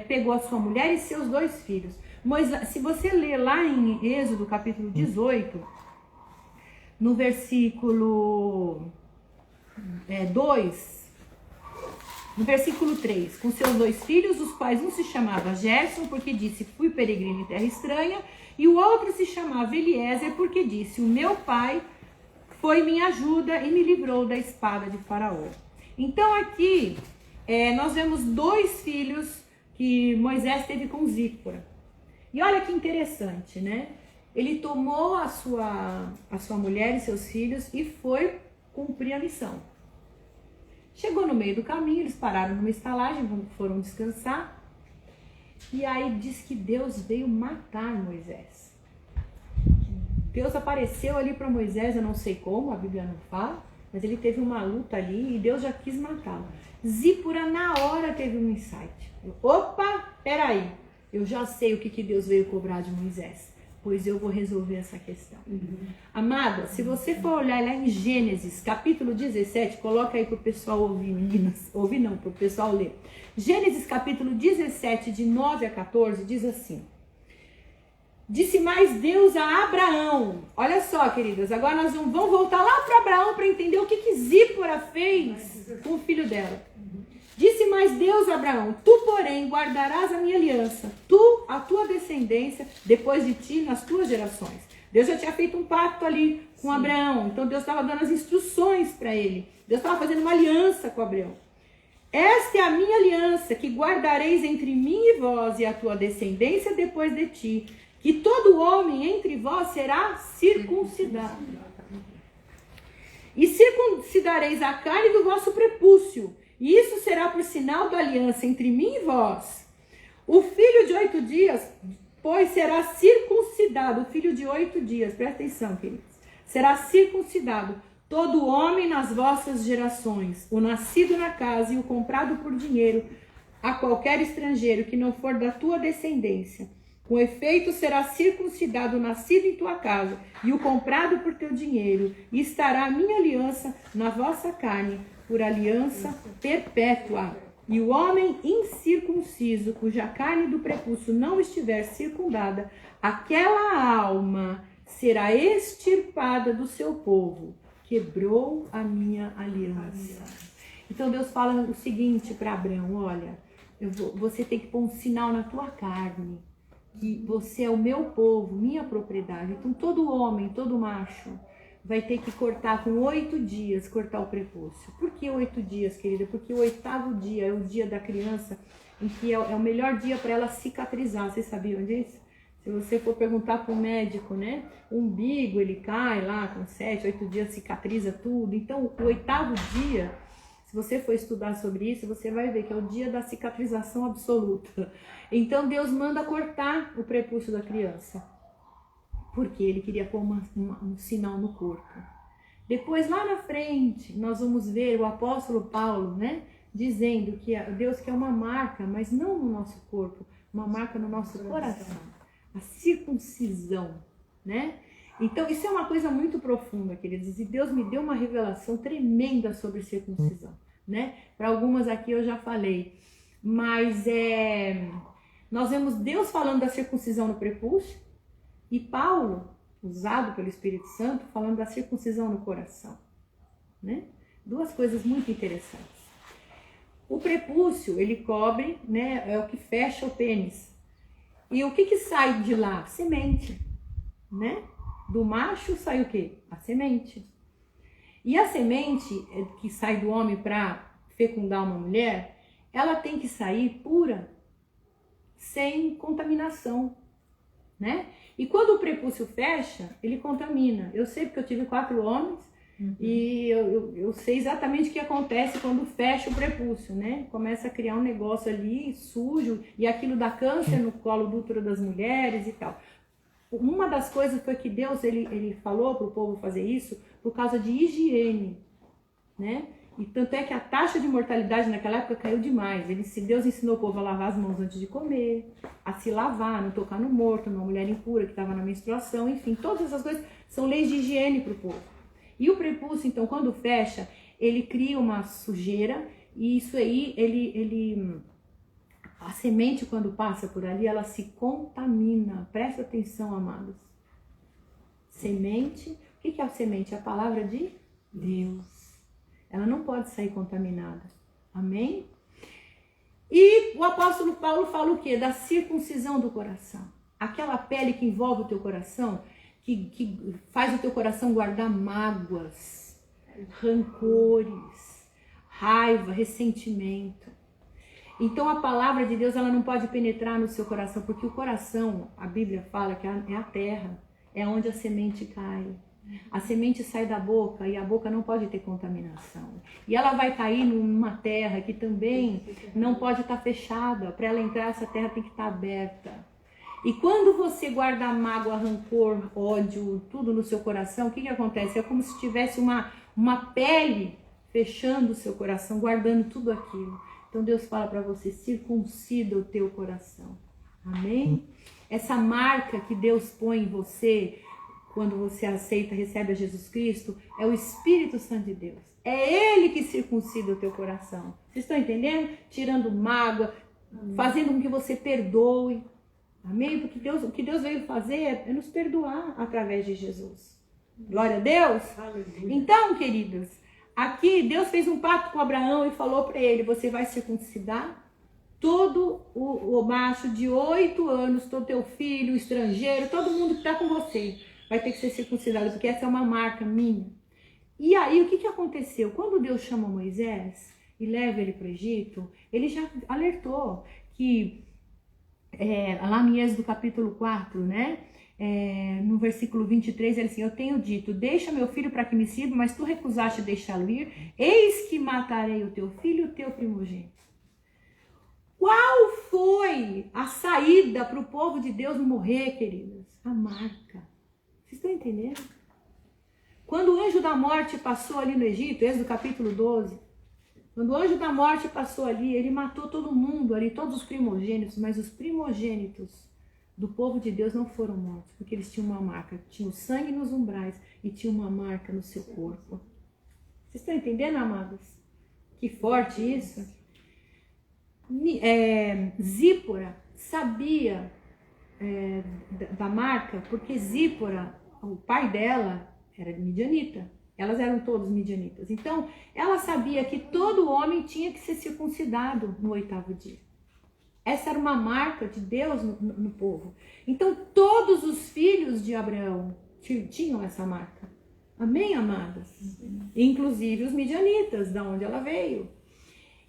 pegou a sua mulher e seus 2 filhos. Moisés, se você ler lá em Êxodo, capítulo 18, no versículo 2... No versículo 3, com seus 2 filhos, os quais um se chamava Gerson, porque disse, fui peregrino em terra estranha, e o outro se chamava Eliezer, porque disse, o meu pai foi minha ajuda e me livrou da espada de Faraó. Então aqui, nós vemos 2 filhos que Moisés teve com Zípora. E olha que interessante, né? Ele tomou a sua mulher e seus filhos e foi cumprir a missão. Chegou no meio do caminho, eles pararam numa estalagem, foram descansar. E aí diz que Deus veio matar Moisés. Deus apareceu ali para Moisés, eu não sei como, a Bíblia não fala, mas ele teve uma luta ali e Deus já quis matá-lo. Zípora na hora teve um insight. Opa, peraí, eu já sei o que Deus veio cobrar de Moisés. pois eu vou resolver essa questão. Amada, se você for olhar lá em Gênesis, capítulo 17, coloca aí para o pessoal ouvir, meninas, ouvir não, para o pessoal ler. Gênesis capítulo 17, de 9 a 14, diz assim: disse mais Deus a Abraão. Olha só, queridas, agora nós vamos voltar lá para Abraão para entender o que Zípora fez com o filho dela. Disse mais Deus a Abraão: tu, porém, guardarás a minha aliança, tu, a tua descendência, depois de ti, nas tuas gerações. Deus já tinha feito um pacto ali com Abraão, então Deus estava dando as instruções para ele. Deus estava fazendo uma aliança com Abraão. Esta é a minha aliança, que guardareis entre mim e vós e a tua descendência depois de ti, que todo homem entre vós será circuncidado. E circuncidareis a carne do vosso prepúcio, e isso será por sinal da aliança entre mim e vós. O filho de 8 dias, pois, será circuncidado. O filho de 8 dias, presta atenção, queridos. Será circuncidado todo homem nas vossas gerações, o nascido na casa e o comprado por dinheiro, a qualquer estrangeiro que não for da tua descendência. Com efeito, será circuncidado o nascido em tua casa e o comprado por teu dinheiro, e estará a minha aliança na vossa carne, por aliança perpétua. E o homem incircunciso, cuja carne do prepúcio não estiver circundada, aquela alma será extirpada do seu povo. Quebrou a minha aliança. Então Deus fala o seguinte para Abraão: olha, você tem que pôr um sinal na tua carne, que você é o meu povo, minha propriedade. Então todo homem, todo macho vai ter que cortar com 8 dias, cortar o prepúcio. Por que 8 dias, querida? Porque o 8º dia é o dia da criança, em que é o melhor dia para ela cicatrizar. Vocês sabiam disso? Se você for perguntar para o médico, né? O umbigo, ele cai lá com 7, 8 dias, cicatriza tudo. Então, o 8º dia, se você for estudar sobre isso, você vai ver que é o dia da cicatrização absoluta. Então, Deus manda cortar o prepúcio da criança, porque ele queria pôr um sinal no corpo. Depois, lá na frente, nós vamos ver o apóstolo Paulo, né, dizendo que Deus quer uma marca, mas não no nosso corpo, uma marca no nosso coração. A circuncisão, né? Então, isso é uma coisa muito profunda, queridos. E Deus me deu uma revelação tremenda sobre circuncisão, né? Para algumas aqui eu já falei. Mas nós vemos Deus falando da circuncisão no prepúcio, e Paulo, usado pelo Espírito Santo, falando da circuncisão no coração, né? Duas coisas muito interessantes. O prepúcio, ele cobre, né? É o que fecha o pênis. E o que sai de lá? Semente, né? Do macho sai o quê? A semente. E a semente que sai do homem para fecundar uma mulher, ela tem que sair pura, sem contaminação, né? E quando o prepúcio fecha, ele contamina. Eu sei porque eu tive 4 homens, e eu sei exatamente o que acontece quando fecha o prepúcio, né? Começa a criar um negócio ali sujo, e aquilo dá câncer no colo do útero das mulheres e tal. Uma das coisas foi que Deus ele falou para o povo fazer isso por causa de higiene, né? E tanto é que a taxa de mortalidade naquela época caiu demais. Deus ensinou o povo a lavar as mãos antes de comer, a se lavar, não tocar no morto, numa mulher impura que estava na menstruação, enfim, todas essas coisas são leis de higiene para o povo. E o prepúcio, então, quando fecha, ele cria uma sujeira, e isso aí, a semente, quando passa por ali, ela se contamina. Presta atenção, amados. Semente, o que é a semente? É a palavra de Deus. Ela não pode sair contaminada. Amém? E o apóstolo Paulo fala o quê? Da circuncisão do coração. Aquela pele que envolve o teu coração, que faz o teu coração guardar mágoas, rancores, raiva, ressentimento. Então a palavra de Deus, ela não pode penetrar no seu coração, porque o coração, a Bíblia fala que é a terra, é onde a semente cai. A semente sai da boca e a boca não pode ter contaminação. E ela vai cair numa terra que também não pode estar fechada. Para ela entrar, essa terra tem que estar aberta. E quando você guarda mágoa, rancor, ódio, tudo no seu coração, o que acontece? É como se tivesse uma pele fechando o seu coração, guardando tudo aquilo. Então Deus fala para você: circuncida o teu coração. Amém? Essa marca que Deus põe em você, quando você aceita, recebe a Jesus Cristo, é o Espírito Santo de Deus. É Ele que circuncida o teu coração. Vocês estão entendendo? Tirando mágoa, fazendo com que você perdoe. Amém? Porque o que Deus veio fazer é nos perdoar através de Jesus. Glória a Deus. Então, queridos, aqui Deus fez um pacto com Abraão e falou para ele: você vai circuncidar todo o macho de 8 anos, todo teu filho, estrangeiro, todo mundo que está com você vai ter que ser circuncidado, porque essa é uma marca minha. E aí, o que aconteceu? Quando Deus chama Moisés e leva ele para o Egito, ele já alertou que, lá no Êxodo capítulo 4, né? No versículo 23, ele assim: eu tenho dito, deixa meu filho para que me sirva, mas tu recusaste deixá-lo ir, eis que matarei o teu filho e o teu primogênito. Qual foi a saída para o povo de Deus não morrer, queridas? A marca. Vocês estão entendendo? Quando o anjo da morte passou ali no Egito, Êxodo capítulo 12, quando o anjo da morte passou ali, ele matou todo mundo ali, todos os primogênitos, mas os primogênitos do povo de Deus não foram mortos, porque eles tinham uma marca, tinham sangue nos umbrais e tinham uma marca no seu corpo. Vocês estão entendendo, amados? Que forte isso! Zípora sabia da marca, porque Zípora, o pai dela, era midianita. Elas eram todos midianitas. Então, ela sabia que todo homem tinha que ser circuncidado no 8º dia. Essa era uma marca de Deus no povo. Então, todos os filhos de Abraão tinham essa marca. Amém, amadas? Inclusive os midianitas, da onde ela veio.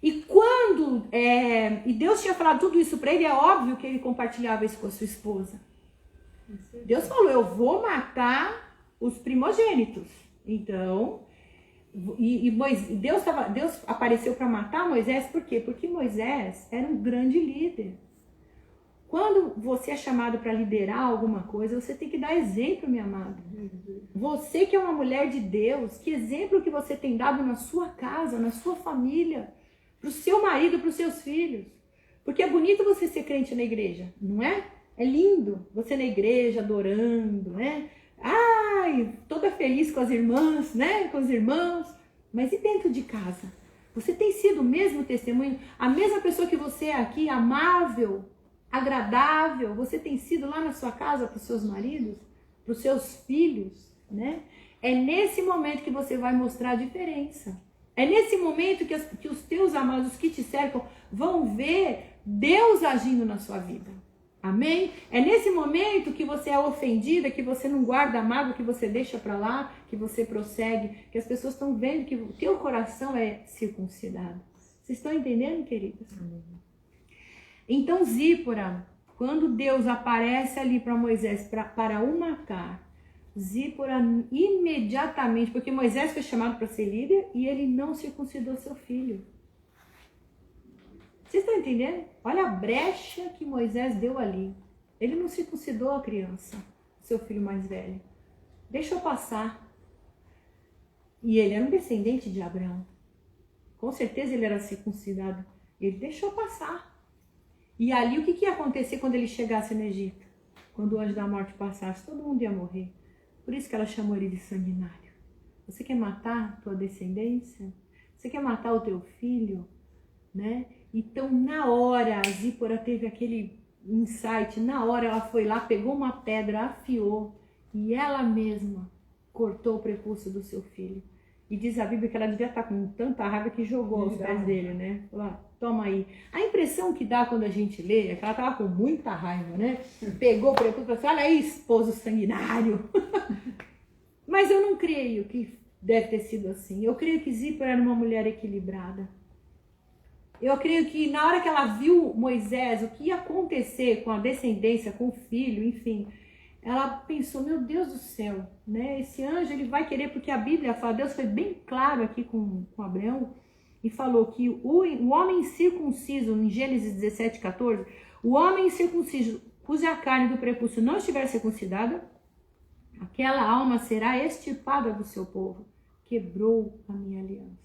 E quando e Deus tinha falado tudo isso para ele, é óbvio que ele compartilhava isso com a sua esposa. Deus falou: eu vou matar os primogênitos. Então, Deus apareceu para matar Moisés, por quê? Porque Moisés era um grande líder. Quando você é chamado para liderar alguma coisa, você tem que dar exemplo, minha amada. Você que é uma mulher de Deus, que exemplo que você tem dado na sua casa, na sua família, para o seu marido, para os seus filhos. Porque é bonito você ser crente na igreja, não é? É lindo você na igreja, adorando, né? Ai, toda feliz com as irmãs, né? Com os irmãos. Mas e dentro de casa? Você tem sido o mesmo testemunho? A mesma pessoa que você é aqui, amável, agradável, você tem sido lá na sua casa para os seus maridos, para os seus filhos, né? É nesse momento que você vai mostrar a diferença. É nesse momento que os teus amados, os que te cercam, vão ver Deus agindo na sua vida. Amém? É nesse momento que você é ofendida, que você não guarda a mágoa, que você deixa para lá, que você prossegue, que as pessoas estão vendo que o teu coração é circuncidado. Vocês estão entendendo, queridas? Amém. Então, Zípora, quando Deus aparece ali para Moisés para o matar, Zípora imediatamente, porque Moisés foi chamado para ser líder e ele não circuncidou seu filho. Vocês estão entendendo? Olha a brecha que Moisés deu ali. Ele não circuncidou a criança, seu filho mais velho. Deixou passar. E ele era um descendente de Abraão. Com certeza ele era circuncidado. Ele deixou passar. E ali o que ia acontecer quando ele chegasse no Egito? Quando o anjo da morte passasse, todo mundo ia morrer. Por isso que ela chamou ele de sanguinário. Você quer matar a tua descendência? Você quer matar o teu filho? Né? Então, na hora, a Zípora teve aquele insight. Na hora, ela foi lá, pegou uma pedra, afiou e ela mesma cortou o prepúcio do seu filho. E diz a Bíblia que ela devia estar com tanta raiva que jogou aos pés dele, né? Falou: toma aí. A impressão que dá quando a gente lê é que ela estava com muita raiva, né? Pegou o prepúcio e falou assim: olha aí, esposo sanguinário. Mas eu não creio que deve ter sido assim. Eu creio que Zípora era uma mulher equilibrada. Eu creio que na hora que ela viu Moisés, o que ia acontecer com a descendência, com o filho, enfim, ela pensou: meu Deus do céu, né? Esse anjo ele vai querer, porque a Bíblia fala, Deus foi bem claro aqui com Abraão e falou que o homem circunciso, em Gênesis 17:14, o homem circunciso cuja carne do prepúcio não estiver circuncidada, aquela alma será extirpada do seu povo. Quebrou a minha aliança.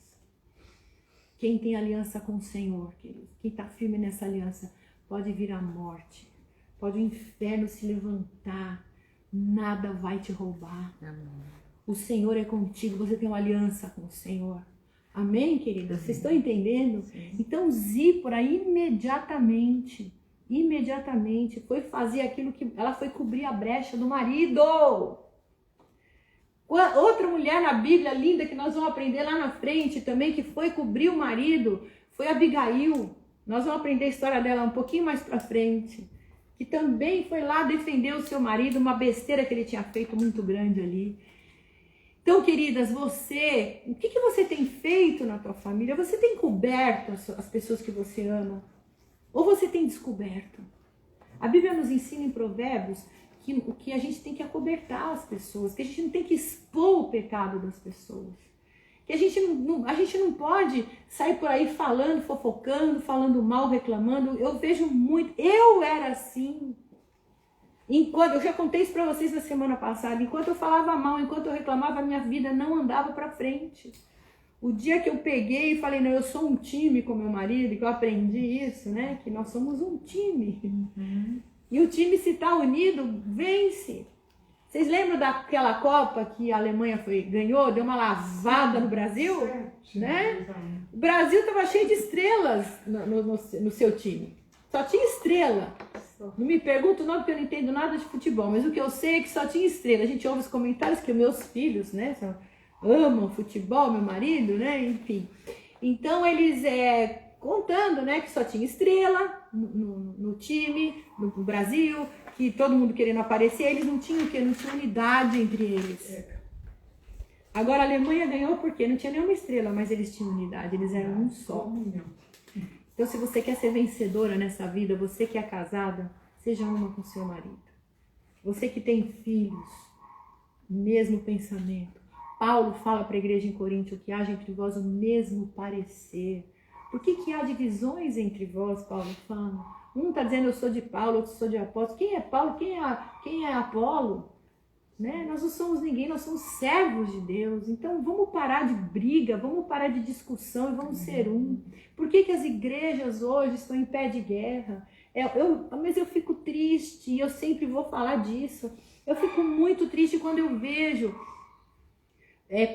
Quem tem aliança com o Senhor, querido, quem está firme nessa aliança, pode vir a morte, pode o inferno se levantar, nada vai te roubar. Amém. O Senhor é contigo, você tem uma aliança com o Senhor. Amém, querida? Vocês estão entendendo? Sim. Então Zípora imediatamente foi fazer aquilo que ela foi cobrir a brecha do marido. Outra mulher na Bíblia linda que nós vamos aprender lá na frente também, que foi cobrir o marido, foi Abigail. Nós vamos aprender a história dela um pouquinho mais pra frente. Que também foi lá defender o seu marido, uma besteira que ele tinha feito muito grande ali. Então, queridas, você, o que você tem feito na tua família? Você tem coberto as pessoas que você ama? Ou você tem descoberto? A Bíblia nos ensina em Provérbios que a gente tem que acobertar as pessoas, que a gente não tem que expor o pecado das pessoas. Que a gente não pode sair por aí falando, fofocando, falando mal, reclamando. Eu vejo muito, eu era assim. Eu já contei isso para vocês na semana passada. Enquanto eu falava mal, enquanto eu reclamava, a minha vida não andava para frente. O dia que eu peguei e falei, não, eu sou um time com meu marido, que eu aprendi isso, né? Que nós somos um time. Uhum. E o time, se está unido, vence. Vocês lembram daquela Copa que a Alemanha ganhou, deu uma lavada no Brasil? Né? O Brasil estava cheio de estrelas no seu time. Só tinha estrela. Não me pergunto o nome porque eu não entendo nada de futebol, mas o que eu sei é que só tinha estrela. A gente ouve os comentários que meus filhos, né, amam futebol, meu marido, né, enfim. Então eles contando, né, que só tinha estrela no time, no Brasil, que todo mundo querendo aparecer, eles não tinham o quê? Não tinha unidade entre eles. Agora a Alemanha ganhou porque não tinha nenhuma estrela, mas eles tinham unidade, eles eram um só. Então, se você quer ser vencedora nessa vida, você que é casada, seja uma com seu marido. Você que tem filhos, mesmo pensamento. Paulo fala para a igreja em Corinto que haja entre vós o mesmo parecer. Por que há divisões entre vós, Paulo fala? Um está dizendo eu sou de Paulo, outro sou de Apolo. Quem é Paulo? Quem é Apolo? Né? Nós não somos ninguém, nós somos servos de Deus. Então vamos parar de briga, vamos parar de discussão e vamos ser um. Por que as igrejas hoje estão em pé de guerra? Mas eu fico triste e eu sempre vou falar disso. Eu fico muito triste quando eu vejo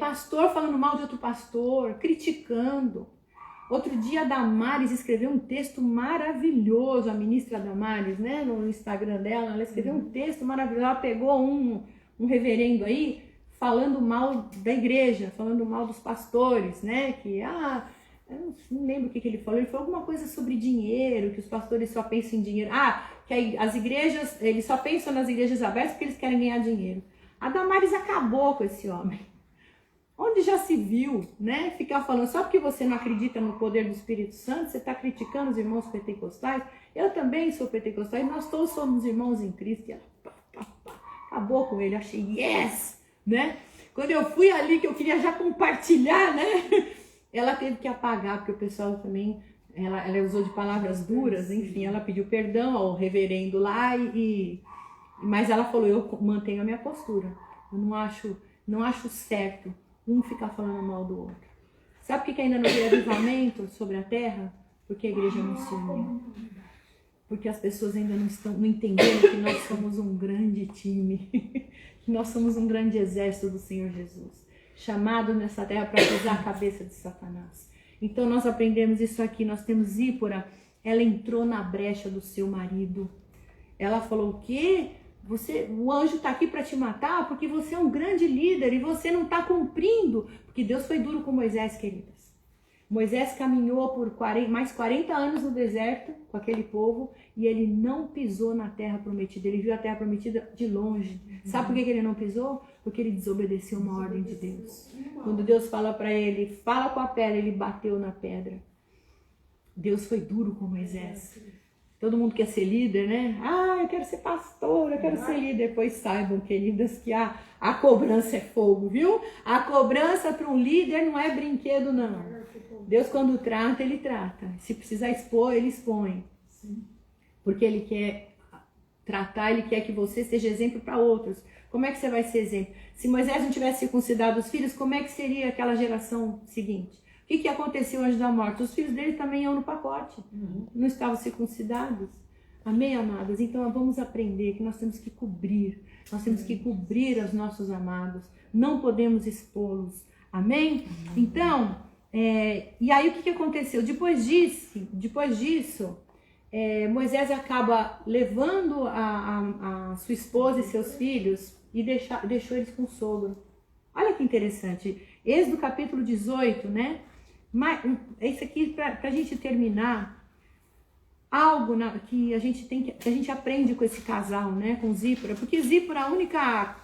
pastor falando mal de outro pastor, criticando. Outro dia a Damares escreveu um texto maravilhoso, a ministra Damares, né, no Instagram dela, ela escreveu um texto maravilhoso. Ela pegou um reverendo aí falando mal da igreja, falando mal dos pastores, né? Que, eu não lembro o que ele falou alguma coisa sobre dinheiro, que os pastores só pensam em dinheiro. Que as igrejas, eles só pensam nas igrejas abertas porque eles querem ganhar dinheiro. A Damares acabou com esse homem. Onde já se viu, né? Ficar falando só porque você não acredita no poder do Espírito Santo, você está criticando os irmãos pentecostais. Eu também sou pentecostal e nós todos somos irmãos em Cristo. E ela acabou com ele, eu achei yes, né? Quando eu fui ali que eu queria já compartilhar, né? Ela teve que apagar, porque o pessoal também, ela usou de palavras duras, enfim, ela pediu perdão ao reverendo lá, mas ela falou, eu mantenho a minha postura. Eu não acho certo um ficar falando mal do outro. Sabe por que ainda não veio avivamento sobre a terra? Porque a igreja não se uniu. Porque as pessoas ainda não entenderam que nós somos um grande time, que nós somos um grande exército do Senhor Jesus, chamado nessa terra para pisar a cabeça de Satanás. Então nós aprendemos isso aqui, nós temos Zípora, ela entrou na brecha do seu marido. Ela falou, o quê? O anjo está aqui para te matar porque você é um grande líder e você não está cumprindo. Porque Deus foi duro com Moisés, queridas. Moisés caminhou por mais 40 anos no deserto com aquele povo e ele não pisou na terra prometida. Ele viu a terra prometida de longe. Sabe por que ele não pisou? Porque ele desobedeceu uma ordem de Deus. Quando Deus fala para ele, fala com a pedra, ele bateu na pedra. Deus foi duro com Moisés. Todo mundo quer ser líder, né? Eu quero ser pastor, eu quero ser líder. Pois saibam, queridas, que a cobrança é fogo, viu? A cobrança para um líder não é brinquedo, não. Deus, quando trata, ele trata. Se precisar expor, ele expõe. Porque ele quer tratar, ele quer que você seja exemplo para outros. Como é que você vai ser exemplo? Se Moisés não tivesse circuncidado os filhos, como é que seria aquela geração seguinte? O que aconteceu antes da morte? Os filhos dele também iam no pacote. Não estavam circuncidados. Amém, amadas? Então vamos aprender que nós temos que cobrir. Nós temos que cobrir os nossos amados. Não podemos expô-los. Amém? Então, e aí o que aconteceu? Depois disso, Moisés acaba levando a sua esposa e seus filhos e deixou eles com o sogro. Olha que interessante. Êxodo capítulo 18, né? Mas, isso aqui para a gente terminar, algo que a gente aprende com esse casal, né? Com Zípora, porque Zípora, a única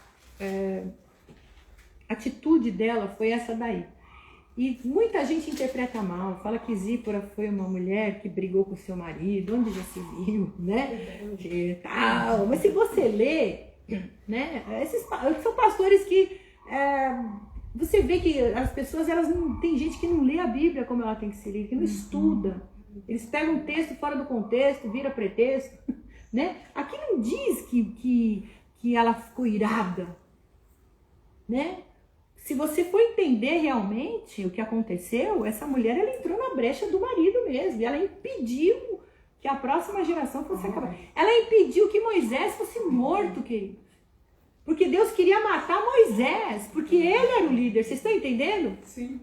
atitude dela foi essa daí. E muita gente interpreta mal, fala que Zípora foi uma mulher que brigou com seu marido, onde já se viu, né? E tal. Mas se você lê, né? Esses são pastores que você vê que as pessoas, tem gente que não lê a Bíblia como ela tem que ser lida, que não estuda. Eles pegam um texto fora do contexto, vira pretexto, né? Aqui não diz que ela ficou irada, né? Se você for entender realmente o que aconteceu, essa mulher, ela entrou na brecha do marido mesmo, e ela impediu que a próxima geração fosse acabada. Ela impediu que Moisés fosse morto, queridos. Porque Deus queria matar Moisés, porque ele era o líder. Vocês estão entendendo? Sim.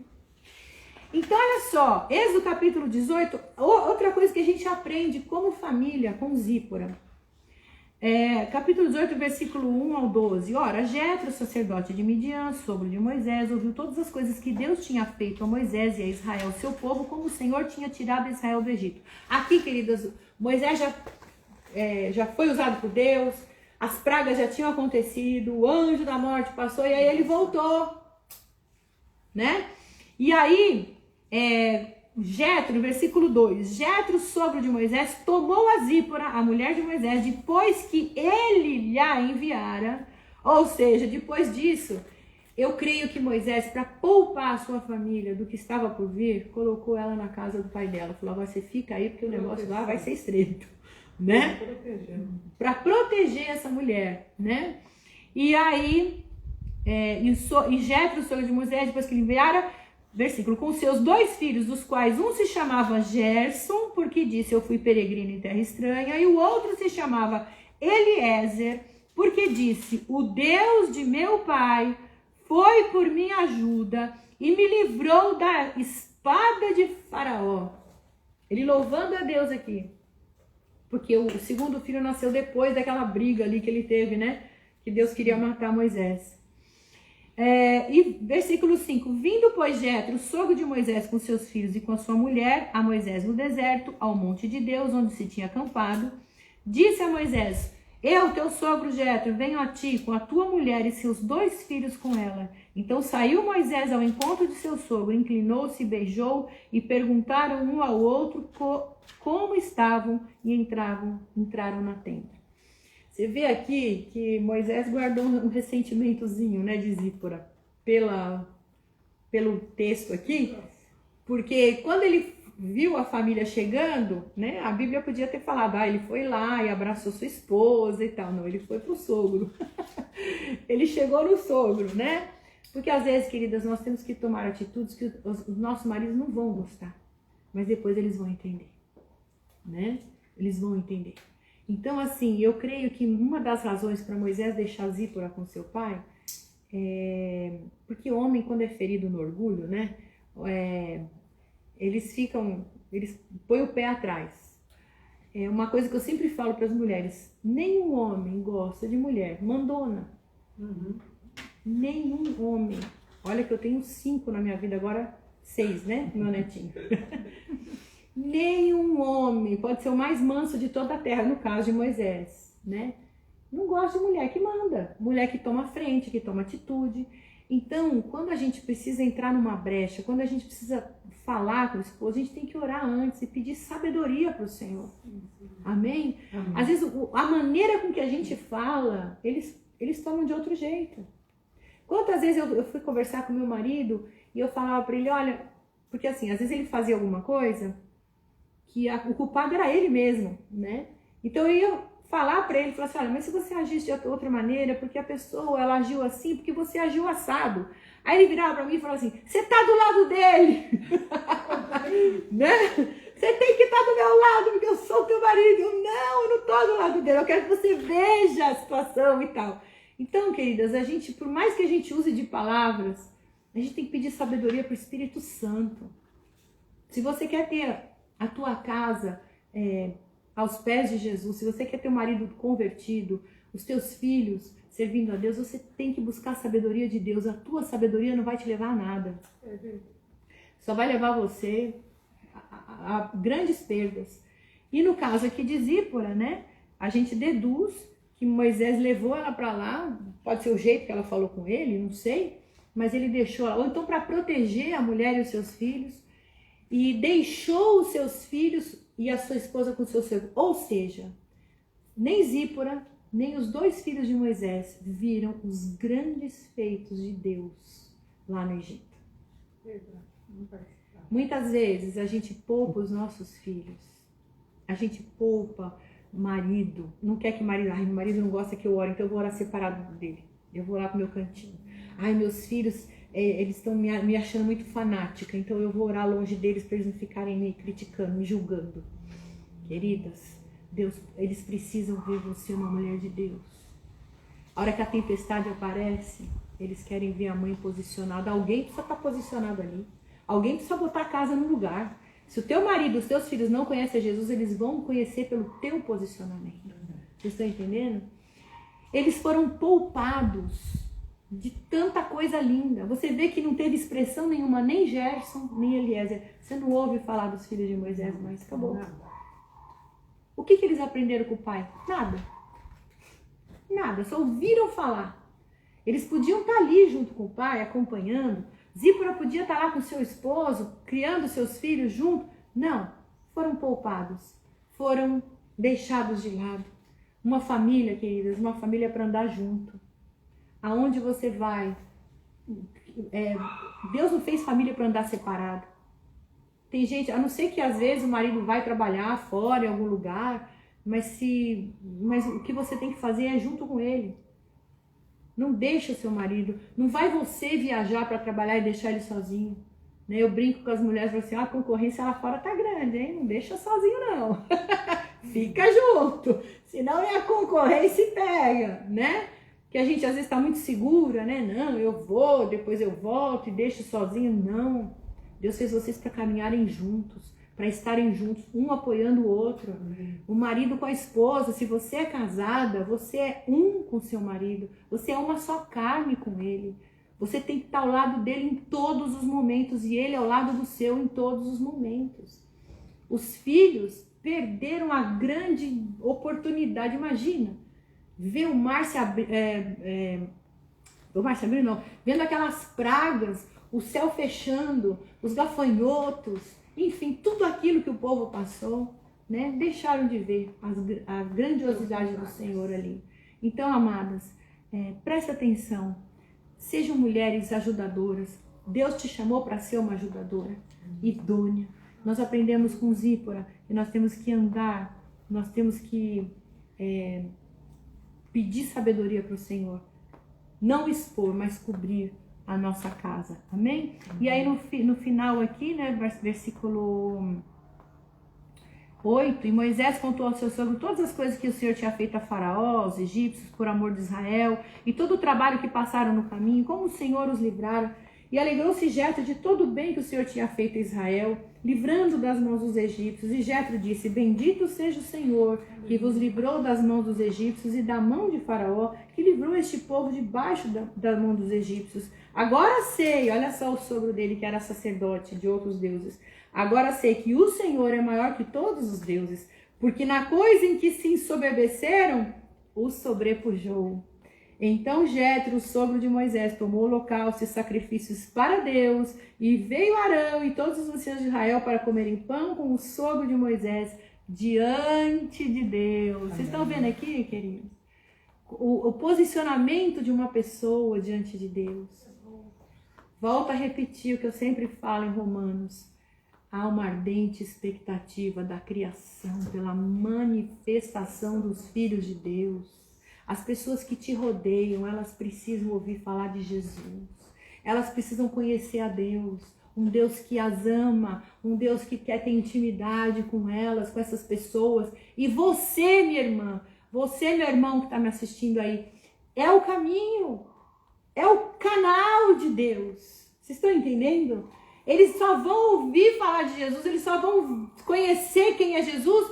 Então, olha só, Êxodo capítulo 18, outra coisa que a gente aprende como família com Zípora. Capítulo 18, versículo 1 ao 12. Ora, Jetro, sacerdote de Midian, sogro de Moisés, ouviu todas as coisas que Deus tinha feito a Moisés e a Israel, seu povo, como o Senhor tinha tirado Israel do Egito. Aqui, queridas, Moisés já foi usado por Deus, as pragas já tinham acontecido, o anjo da morte passou e aí ele voltou, né? E aí, Jetro, versículo 2, Jetro, sogro de Moisés, tomou a Zípora, a mulher de Moisés, depois que ele lhe enviara, ou seja, depois disso, eu creio que Moisés, para poupar a sua família do que estava por vir, colocou ela na casa do pai dela, falou, agora você fica aí porque o negócio lá vai ser estreito, né? Para proteger essa mulher, né? E aí, e Jetro, sogro de Moisés, depois que ele enviara, versículo, com seus 2 filhos, dos quais um se chamava Gerson, porque disse, eu fui peregrino em terra estranha, e o outro se chamava Eliezer, porque disse, o Deus de meu pai foi por minha ajuda e me livrou da espada de Faraó. Ele louvando a Deus aqui, porque o segundo filho nasceu depois daquela briga ali que ele teve, né? Que Deus queria matar Moisés. E versículo 5, vindo, pois, Jetro, sogro de Moisés, com seus filhos e com a sua mulher, a Moisés no deserto, ao monte de Deus, onde se tinha acampado, disse a Moisés, eu, teu sogro Jetro, venho a ti com a tua mulher e seus 2 filhos com ela. Então saiu Moisés ao encontro de seu sogro, inclinou-se, beijou e perguntaram um ao outro como estavam e entraram na tenda. Você vê aqui que Moisés guardou um ressentimentozinho, né, de Zípora, pelo texto aqui, porque quando ele viu a família chegando, né, a Bíblia podia ter falado, ele foi lá e abraçou sua esposa e tal. Não, ele foi pro sogro. Ele chegou no sogro, né? Porque às vezes, queridas, nós temos que tomar atitudes que os nossos maridos não vão gostar, mas depois eles vão entender, né? Eles vão entender. Então, assim, eu creio que uma das razões para Moisés deixar Zípora com seu pai porque o homem, quando é ferido no orgulho, né, eles põem o pé atrás. Uma coisa que eu sempre falo para as mulheres, nenhum homem gosta de mulher mandona. Uhum. Nenhum homem. Olha que eu tenho 5 na minha vida, agora 6, né, meu netinho. Nenhum homem, pode ser o mais manso de toda a terra, no caso de Moisés, né? Não gosta de mulher que manda, mulher que toma frente, que toma atitude. Então, quando a gente precisa entrar numa brecha, quando a gente precisa falar com o esposo, a gente tem que orar antes e pedir sabedoria para o Senhor. Amém? Amém? Às vezes, a maneira com que a gente fala, eles tomam de outro jeito. Quantas vezes eu fui conversar com meu marido e eu falava para ele, olha, porque assim, às vezes ele fazia alguma coisa que o culpado era ele mesmo, né? Então eu ia falar para ele, falar assim, olha, mas se você agisse de outra maneira, porque a pessoa, ela agiu assim, porque você agiu assado. Aí ele virava para mim e falava assim, você tá do lado dele, né? Você tem que estar do meu lado, porque eu sou teu marido. Não, eu não estou do lado dele. Eu quero que você veja a situação e tal. Então, queridas, a gente, por mais que a gente use de palavras, a gente tem que pedir sabedoria para o Espírito Santo. Se você quer ter a tua casa aos pés de Jesus, se você quer ter um marido convertido, os teus filhos servindo a Deus, você tem que buscar a sabedoria de Deus. A tua sabedoria não vai te levar a nada. Só vai levar você a grandes perdas. E no caso aqui de Zípora, né? A gente deduz que Moisés levou ela para lá, pode ser o jeito que ela falou com ele, não sei, mas ele deixou ela, ou então para proteger a mulher e os seus filhos, e deixou os seus filhos e a sua esposa com seus filhos. Ou seja, nem Zípora, nem os 2 filhos de Moisés viram os grandes feitos de Deus lá no Egito. Muitas vezes a gente poupa os nossos filhos, a gente poupa marido, não quer que marido, meu marido não gosta que eu ore, então eu vou orar separado dele, eu vou orar pro meu cantinho. Meus filhos, eles estão me achando muito fanática, então eu vou orar longe deles para eles não ficarem me criticando, me julgando. Queridas, Deus, eles precisam ver você uma mulher de Deus. A hora que a tempestade aparece, eles querem ver a mãe posicionada. Alguém precisa estar posicionado ali. Alguém precisa botar a casa no lugar. Se o teu marido, os teus filhos não conhecem Jesus, eles vão conhecer pelo teu posicionamento. Vocês estão entendendo? Eles foram poupados de tanta coisa linda. Você vê que não teve expressão nenhuma, nem Gerson, nem Eliezer. Você não ouve falar dos filhos de Moisés, mas acabou. O que eles aprenderam com o pai? Nada, só ouviram falar. Eles podiam estar ali junto com o pai, acompanhando. Zípora podia estar lá com seu esposo, criando seus filhos junto. Não, foram poupados, foram deixados de lado. Uma família, queridas, uma família para andar junto. Aonde você vai? Deus não fez família para andar separado. Tem gente, a não ser que às vezes o marido vai trabalhar fora, em algum lugar, mas o que você tem que fazer é junto com ele. Não deixa o seu marido, não vai você viajar para trabalhar e deixar ele sozinho. Né? Eu brinco com as mulheres, falo assim, a concorrência lá fora tá grande, hein? Não deixa sozinho não. Fica junto, senão a concorrência pega, né? Que a gente às vezes está muito segura, né? Não, eu vou, depois eu volto e deixo sozinho. Não. Deus fez vocês para caminharem juntos, para estarem juntos, um apoiando o outro. O marido com a esposa, se você é casada, você é um com seu marido, você é uma só carne com ele. Você tem que estar ao lado dele em todos os momentos e ele ao lado do seu em todos os momentos. Os filhos perderam a grande oportunidade, imagina, ver o mar se abrir, vendo aquelas pragas, o céu fechando, os gafanhotos, enfim, tudo aquilo que o povo passou, né? Deixaram de ver a grandiosidade do Senhor ali. Então, amadas, presta atenção, sejam mulheres ajudadoras. Deus te chamou para ser uma ajudadora idônea. Nós aprendemos com Zípora que nós temos que andar, nós temos que pedir sabedoria para o Senhor. Não expor, mas cobrir a nossa casa. Amém? E aí no final aqui, né, versículo 8, e Moisés contou ao seu sogro todas as coisas que o Senhor tinha feito a Faraó, aos egípcios, por amor de Israel, e todo o trabalho que passaram no caminho, como o Senhor os livrara. E alegrou-se Jetro de todo o bem que o Senhor tinha feito a Israel, livrando das mãos dos egípcios. E Jetro disse, bendito seja o Senhor, que vos livrou das mãos dos egípcios e da mão de Faraó, que livrou este povo debaixo da mão dos egípcios. Agora sei, olha só o sogro dele, que era sacerdote de outros deuses. Agora sei que o Senhor é maior que todos os deuses, porque na coisa em que se ensoberbeceram, os sobrepujou. Então Jetro, o sogro de Moisés, tomou holocaustos e sacrifícios para Deus, e veio Arão e todos os anciãos de Israel para comerem pão com o sogro de Moisés diante de Deus. Vocês estão vendo aqui, queridos? O posicionamento de uma pessoa diante de Deus. Volto a repetir o que eu sempre falo em Romanos. Há uma ardente expectativa da criação pela manifestação dos filhos de Deus. As pessoas que te rodeiam, elas precisam ouvir falar de Jesus. Elas precisam conhecer a Deus. um Deus que as ama, um Deus que quer ter intimidade com elas, com essas pessoas. E você, minha irmã, você, meu irmão que está me assistindo aí, é o caminho, é o canal de Deus. Vocês estão entendendo? Eles só vão ouvir falar de Jesus, eles só vão conhecer quem é Jesus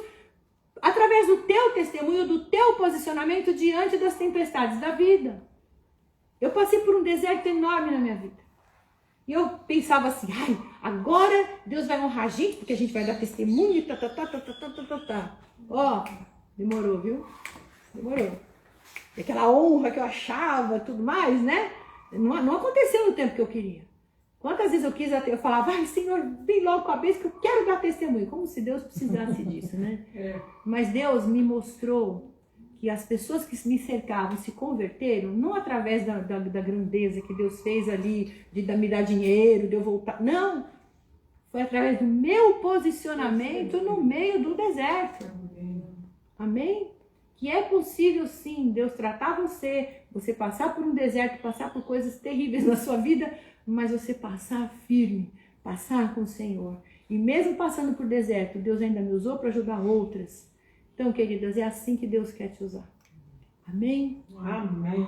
através do teu testemunho, do teu posicionamento diante das tempestades da vida. Eu passei por um deserto enorme na minha vida. E eu pensava assim, ai, agora Deus vai honrar a gente, porque a gente vai dar testemunho e tá. Ó, demorou, viu? Demorou. E aquela honra que eu achava, tudo mais, né? Não aconteceu no tempo que eu queria. Quantas vezes eu falava, ai, Senhor, vem logo com a vez que eu quero dar testemunho. Como se Deus precisasse disso, né? Mas Deus me mostrou que as pessoas que me cercavam se converteram, não através da grandeza que Deus fez ali, de me dar dinheiro, de eu voltar. Não! Foi através do meu posicionamento no meio do deserto. Amém? Que é possível sim, Deus tratar você passar por um deserto, passar por coisas terríveis na sua vida, mas você passar firme, passar com o Senhor. E mesmo passando por deserto, Deus ainda me usou para ajudar outras. Então, queridas, é assim que Deus quer te usar. Amém? Amém.